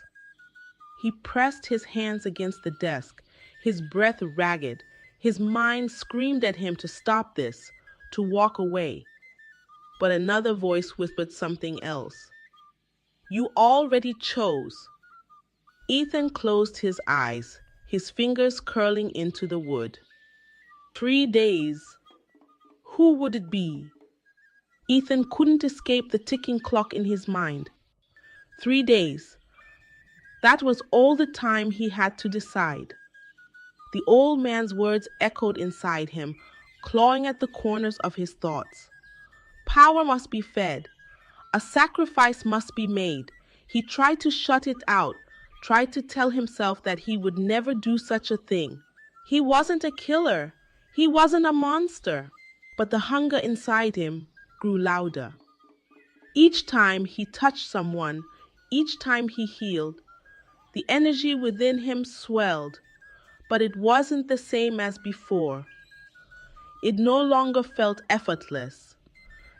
He pressed his hands against the desk, his breath ragged. His mind screamed at him to stop this, to walk away. But another voice whispered something else. "You already chose." Ethan closed his eyes, his fingers curling into the wood. 3 days. Who would it be? Ethan couldn't escape the ticking clock in his mind. 3 days. That was all the time he had to decide. The old man's words echoed inside him, clawing at the corners of his thoughts. Power must be fed. A sacrifice must be made. He tried to shut it out, tried to tell himself that he would never do such a thing. He wasn't a killer. He wasn't a monster. But the hunger inside him grew louder. Each time he touched someone, each time he healed, the energy within him swelled, but it wasn't the same as before. It no longer felt effortless.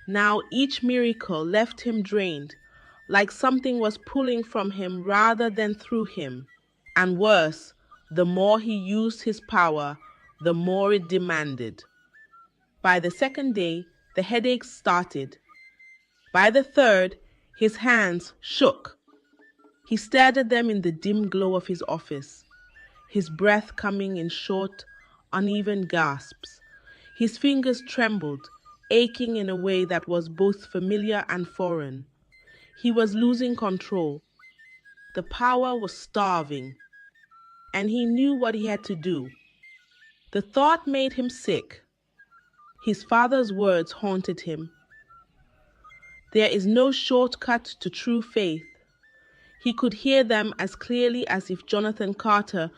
Now each miracle left him drained, like something was pulling from him rather than through him. And worse, the more he used his power, the more it demanded. By the second day, the headaches started. By the third, his hands shook. He stared at them in the dim glow of his office, his breath coming in short, uneven gasps. His fingers trembled, aching in a way that was both familiar and foreign. He was losing control. The power was starving, and he knew what he had to do. The thought made him sick. His father's words haunted him. There is no shortcut to true faith. He could hear them as clearly as if Jonathan Carter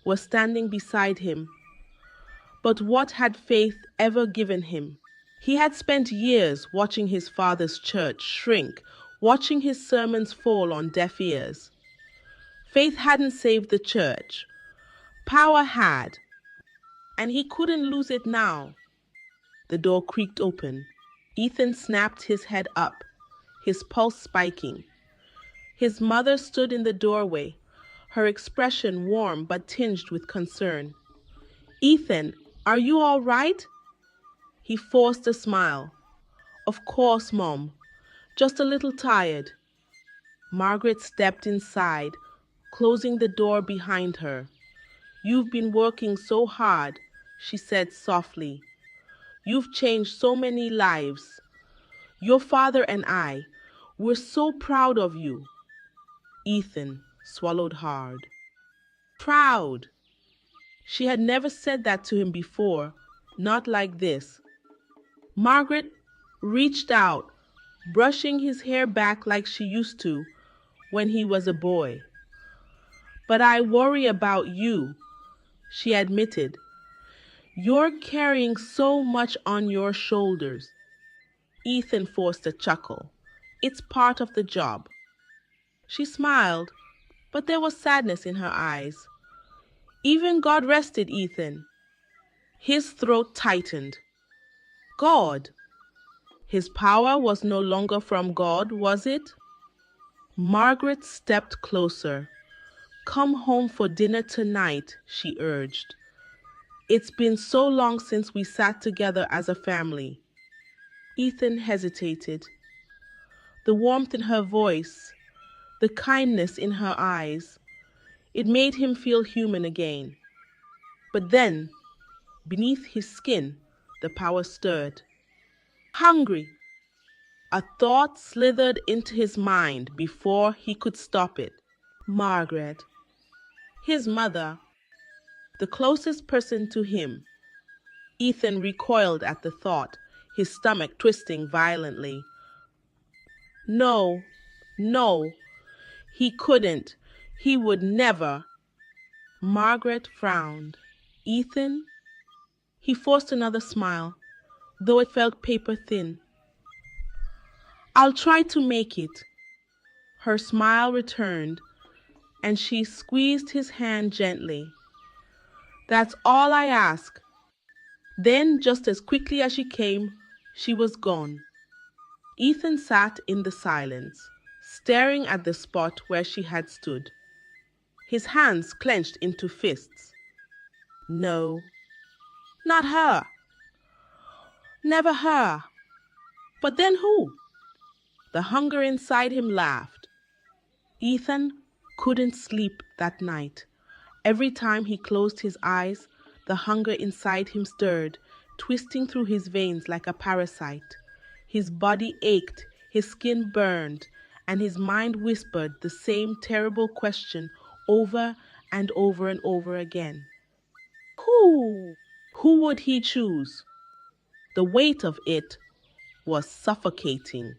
was standing beside him. But what had faith ever given him? He had spent years watching his father's church shrink, watching his sermons fall on deaf ears. Faith hadn't saved the church. Power had. And he couldn't lose it now. The door creaked open. Ethan snapped his head up, his pulse spiking. His mother stood in the doorway, her expression warm but tinged with concern. Ethan, are you all right? He forced a smile. Of course, Mom. Just a little tired. Margaret stepped inside, closing the door behind her. You've been working so hard, she said softly. You've changed so many lives. Your father and I, we're so proud of you. Ethan swallowed hard. Proud. She had never said that to him before, not like this. Margaret reached out, brushing his hair back like she used to when he was a boy. But I worry about you, she admitted. You're carrying so much on your shoulders. Ethan forced a chuckle. It's part of the job. She smiled, but there was sadness in her eyes. Even God rested Ethan. His throat tightened. God. His power was no longer from God, was it? Margaret stepped closer. Come home for dinner tonight, she urged. It's been so long since we sat together as a family. Ethan hesitated. The warmth in her voice, the kindness in her eyes, it made him feel human again. But then, beneath his skin, the power stirred. Hungry. A thought slithered into his mind before he could stop it. Margaret. His mother. The closest person to him. Ethan recoiled at the thought, his stomach twisting violently. No, no, he couldn't. He would never. Margaret frowned. Ethan? He forced another smile, though it felt paper thin. I'll try to make it. Her smile returned, and she squeezed his hand gently. That's all I ask. Then, just as quickly as she came, she was gone. Ethan sat in the silence, staring at the spot where she had stood. His hands clenched into fists. No, not her. Never her. But then who? The hunger inside him laughed. Ethan couldn't sleep that night. Every time he closed his eyes, the hunger inside him stirred, twisting through his veins like a parasite. His body ached, his skin burned, and his mind whispered the same terrible question over and over and over again. Who? Who would he choose? The weight of it was suffocating.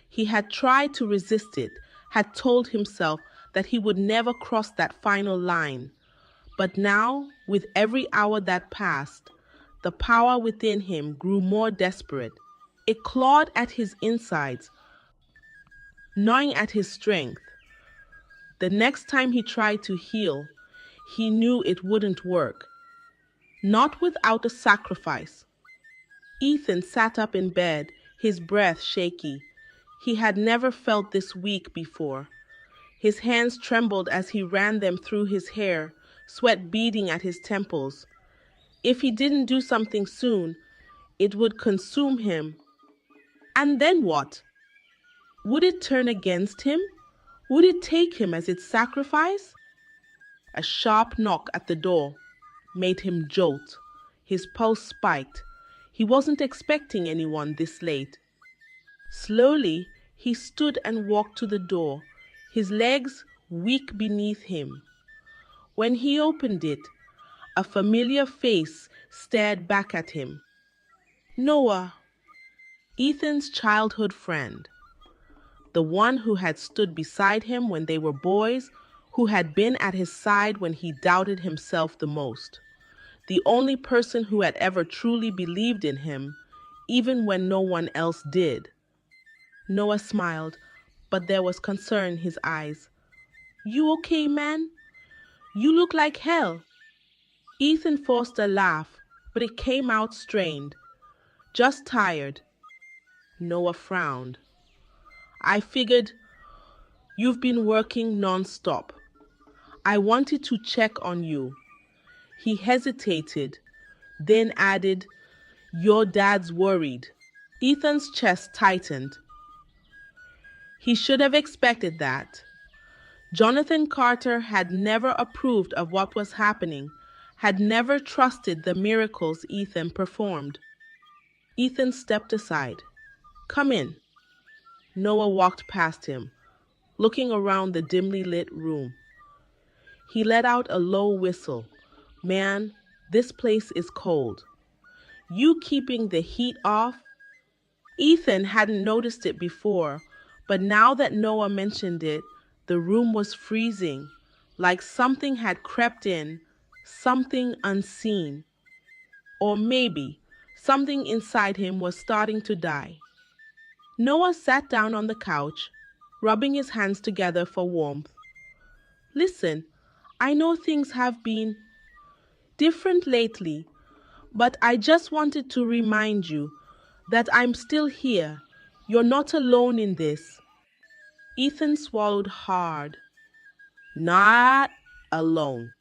He had tried to resist it, had told himself that he would never cross that final line. But now, with every hour that passed, the power within him grew more desperate. It clawed at his insides, gnawing at his strength. The next time he tried to heal, he knew it wouldn't work. Not without a sacrifice. Ethan sat up in bed, his breath shaky. He had never felt this weak before. His hands trembled as he ran them through his hair, sweat beading at his temples. If he didn't do something soon, it would consume him. And then what? Would it turn against him? Would it take him as its sacrifice? A sharp knock at the door made him jolt. His pulse spiked. He wasn't expecting anyone this late. Slowly, he stood and walked to the door, his legs weak beneath him. When he opened it, a familiar face stared back at him. Noah, Ethan's childhood friend. The one who had stood beside him when they were boys, who had been at his side when he doubted himself the most. The only person who had ever truly believed in him, even when no one else did. Noah smiled, but there was concern in his eyes. You okay, man? You look like hell. Ethan forced a laugh, but it came out strained. Just tired. Noah frowned. I figured you've been working non-stop. I wanted to check on you. He hesitated, then added, Your dad's worried. Ethan's chest tightened. He should have expected that. Jonathan Carter had never approved of what was happening, had never trusted the miracles Ethan performed. Ethan stepped aside. Come in. Noah walked past him, looking around the dimly lit room. He let out a low whistle. Man, this place is cold. You keeping the heat off? Ethan hadn't noticed it before, but now that Noah mentioned it, the room was freezing, like something had crept in, something unseen. Or maybe something inside him was starting to die. Noah sat down on the couch, rubbing his hands together for warmth. Listen, I know things have been different lately, but I just wanted to remind you that I'm still here. You're not alone in this. Ethan swallowed hard. Not alone.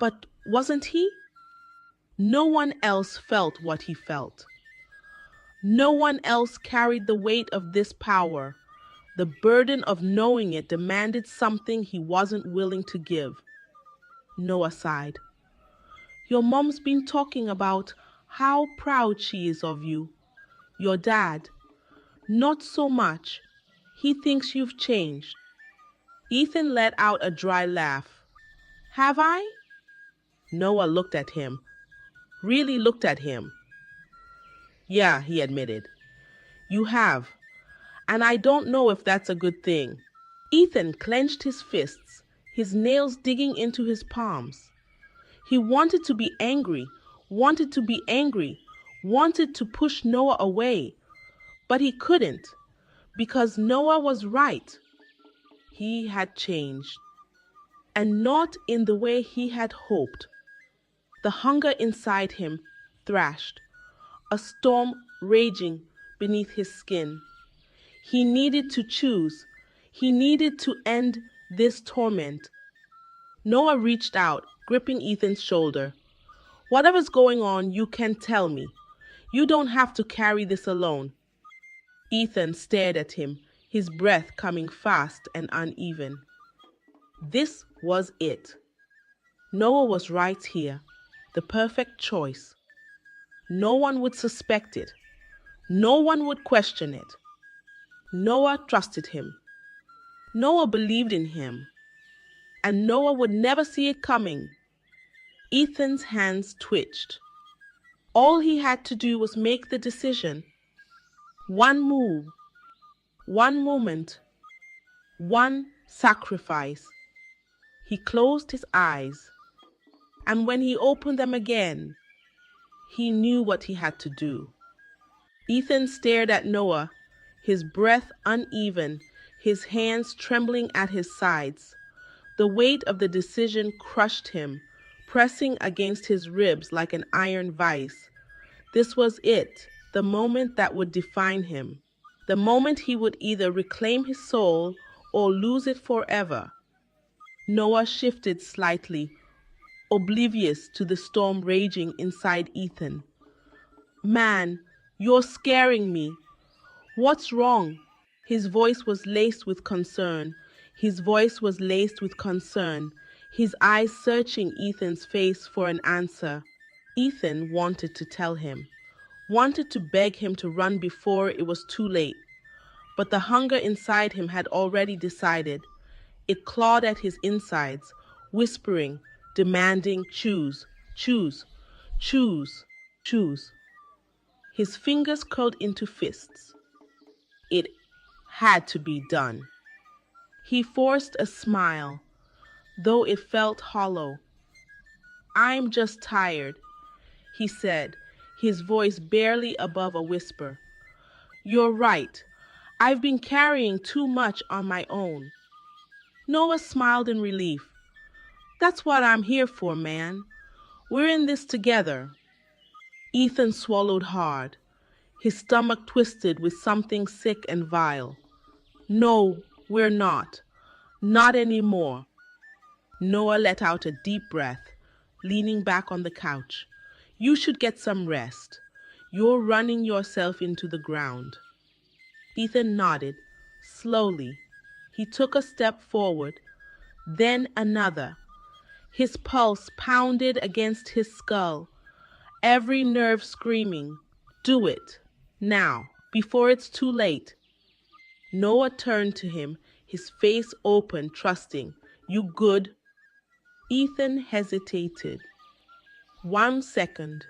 But wasn't he? No one else felt what he felt. No one else carried the weight of this power. The burden of knowing it demanded something he wasn't willing to give. Noah sighed. Your mom's been talking about how proud she is of you. Your dad. Not so much. He thinks you've changed. Ethan let out a dry laugh. Have I? Noah looked at him. Really looked at him. Yeah, he admitted. You have. And I don't know if that's a good thing. Ethan clenched his fists, his nails digging into his palms. He wanted to be angry, wanted to be angry, wanted to push Noah away. But he couldn't, because Noah was right. He had changed. And not in the way he had hoped. The hunger inside him thrashed, a storm raging beneath his skin. He needed to choose. He needed to end this torment. Noah reached out, gripping Ethan's shoulder. Whatever's going on, you can tell me. You don't have to carry this alone. Ethan stared at him, his breath coming fast and uneven. This was it. Noah was right here, the perfect choice. No one would suspect it. No one would question it. Noah trusted him. Noah believed in him. And Noah would never see it coming. Ethan's hands twitched. All he had to do was make the decision. One move, one moment, one sacrifice. He closed his eyes, and when he opened them again, he knew what he had to do. Ethan stared at Noah, his breath uneven, his hands trembling at his sides. The weight of the decision crushed him, pressing against his ribs like an iron vice. This was it, the moment that would define him. The moment he would either reclaim his soul or lose it forever. Noah shifted slightly, oblivious to the storm raging inside Ethan. Man, you're scaring me. What's wrong? His voice was laced with concern. His voice was laced with concern, his eyes searching Ethan's face for an answer. Ethan wanted to tell him, wanted to beg him to run before it was too late. But the hunger inside him had already decided. It clawed at his insides, whispering, demanding, choose, choose, choose, choose. His fingers curled into fists. It had to be done. He forced a smile, though it felt hollow. I'm just tired, he said, his voice barely above a whisper. You're right. I've been carrying too much on my own. Noah smiled in relief. That's what I'm here for, man. We're in this together. Ethan swallowed hard. his stomach twisted with something sick and vile. No, we're not. Not anymore. Noah let out a deep breath, leaning back on the couch. You should get some rest. You're running yourself into the ground. Ethan nodded, slowly. He took a step forward, then another. His pulse pounded against his skull, every nerve screaming, "Do it, now, before it's too late." Noah turned to him, his face open, trusting. "You good?" Ethan hesitated. 1 second.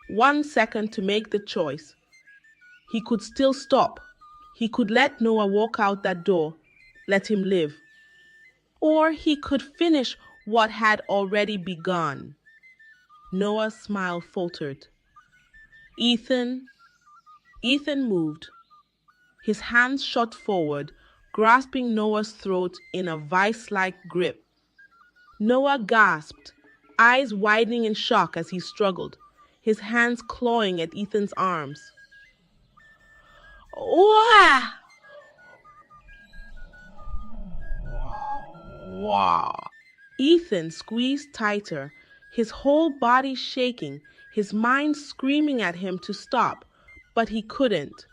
1 second to make the choice. He could still stop. He could let Noah walk out that door, let him live. Or he could finish what had already begun. Noah's smile faltered. Ethan. Ethan moved. His hands shot forward, grasping Noah's throat in a vice-like grip. Noah gasped, eyes widening in shock as he struggled, his hands clawing at Ethan's arms. Wah! Wow. Ethan squeezed tighter, his whole body shaking, his mind screaming at him to stop, but he couldn't.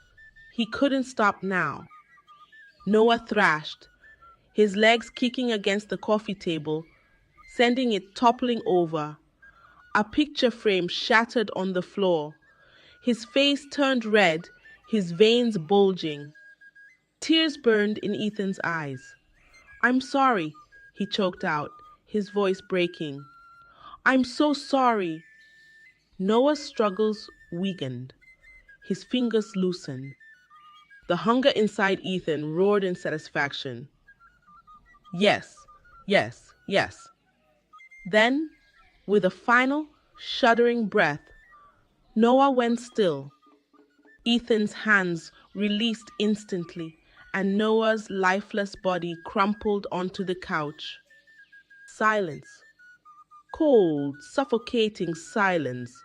He couldn't stop now. Noah thrashed, his legs kicking against the coffee table, sending it toppling over. A picture frame shattered on the floor. His face turned red, his veins bulging. Tears burned in Ethan's eyes. "I'm sorry," he choked out, his voice breaking. "I'm so sorry." Noah's struggles weakened. His fingers loosened. The hunger inside Ethan roared in satisfaction. Yes, yes, yes. Then, with a final, shuddering breath, Noah went still. Ethan's hands released instantly, and Noah's lifeless body crumpled onto the couch. Silence. Cold, suffocating silence.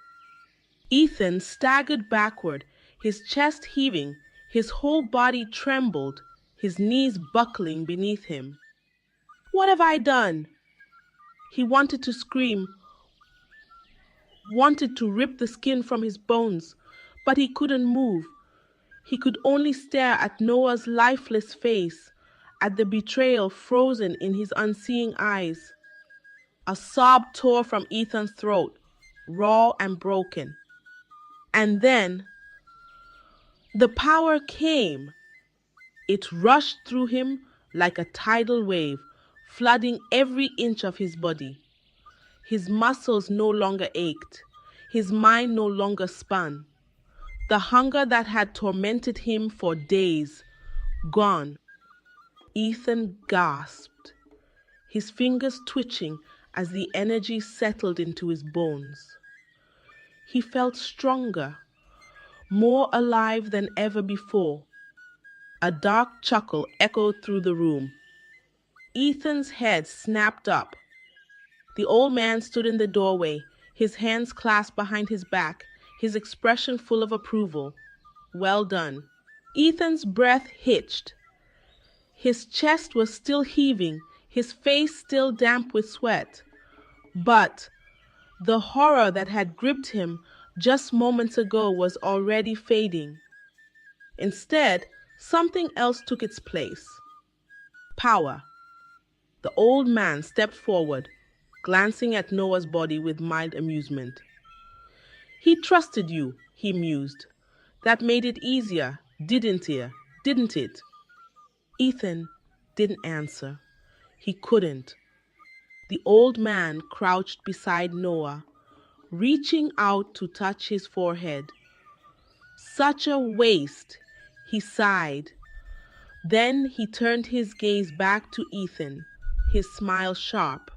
Ethan staggered backward, his chest heaving, his whole body trembled, his knees buckling beneath him. "What have I done?" He wanted to scream, wanted to rip the skin from his bones, but he couldn't move. He could only stare at Noah's lifeless face, at the betrayal frozen in his unseeing eyes. A sob tore from Ethan's throat, raw and broken. And then the power came. It rushed through him like a tidal wave, flooding every inch of his body. His muscles no longer ached. His mind no longer spun. The hunger that had tormented him for days, gone. Ethan gasped, his fingers twitching as the energy settled into his bones. He felt stronger, more alive than ever before. A dark chuckle echoed through the room. Ethan's head snapped up. The old man stood in the doorway, his hands clasped behind his back, his expression full of approval. "Well done." Ethan's breath hitched. His chest was still heaving, his face still damp with sweat. But the horror that had gripped him just moments ago was already fading. Instead, something else took its place. Power. The old man stepped forward, glancing at Noah's body with mild amusement. "He trusted you," he mused. "That made it easier, didn't it?" Ethan didn't answer. He couldn't. The old man crouched beside Noah, reaching out to touch his forehead. "Such a waste," he sighed. Then he turned his gaze back to Ethan, his smile sharp,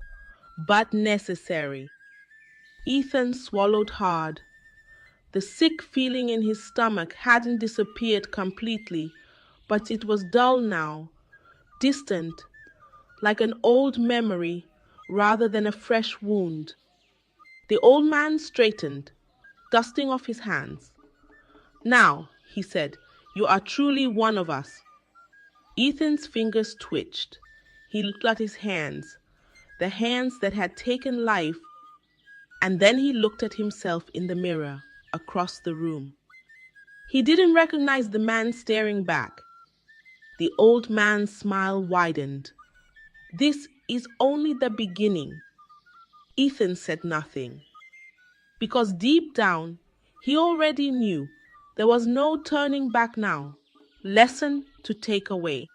but necessary. Ethan swallowed hard. The sick feeling in his stomach hadn't disappeared completely, but it was dull now, distant, like an old memory rather than a fresh wound. The old man straightened, dusting off his hands. "Now," he said, "you are truly one of us." Ethan's fingers twitched. He looked at his hands, the hands that had taken life, and then he looked at himself in the mirror across the room. He didn't recognize the man staring back. The old man's smile widened. "This is only the beginning." Ethan said nothing, because deep down, he already knew there was no turning back now. Lesson to take away.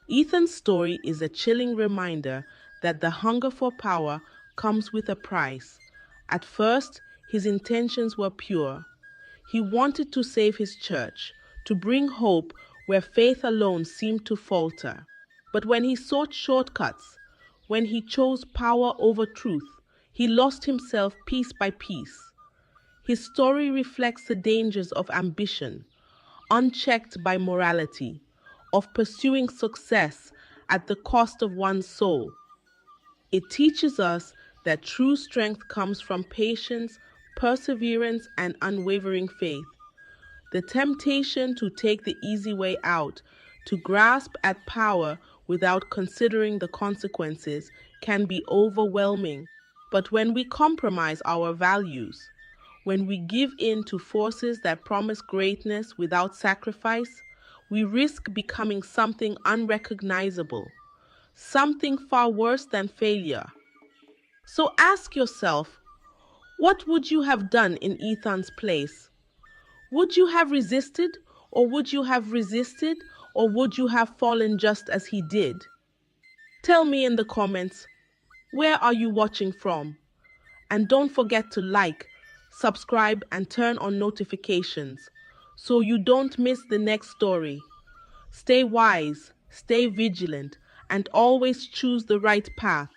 Ethan's story is a chilling reminder that the hunger for power comes with a price. At first, his intentions were pure. He wanted to save his church, to bring hope where faith alone seemed to falter. But when he sought shortcuts, when he chose power over truth, he lost himself piece by piece. His story reflects the dangers of ambition, unchecked by morality, of pursuing success at the cost of one's soul. It teaches us that true strength comes from patience, perseverance, and unwavering faith. The temptation to take the easy way out, to grasp at power without considering the consequences, can be overwhelming. But when we compromise our values, when we give in to forces that promise greatness without sacrifice, we risk becoming something unrecognizable, something far worse than failure. So ask yourself, what would you have done in Ethan's place? Would you have resisted, or would you have resisted, or would you have fallen just as he did? Tell me in the comments, where are you watching from? And don't forget to like, subscribe, and turn on notifications so you don't miss the next story. Stay wise, stay vigilant, and always choose the right path.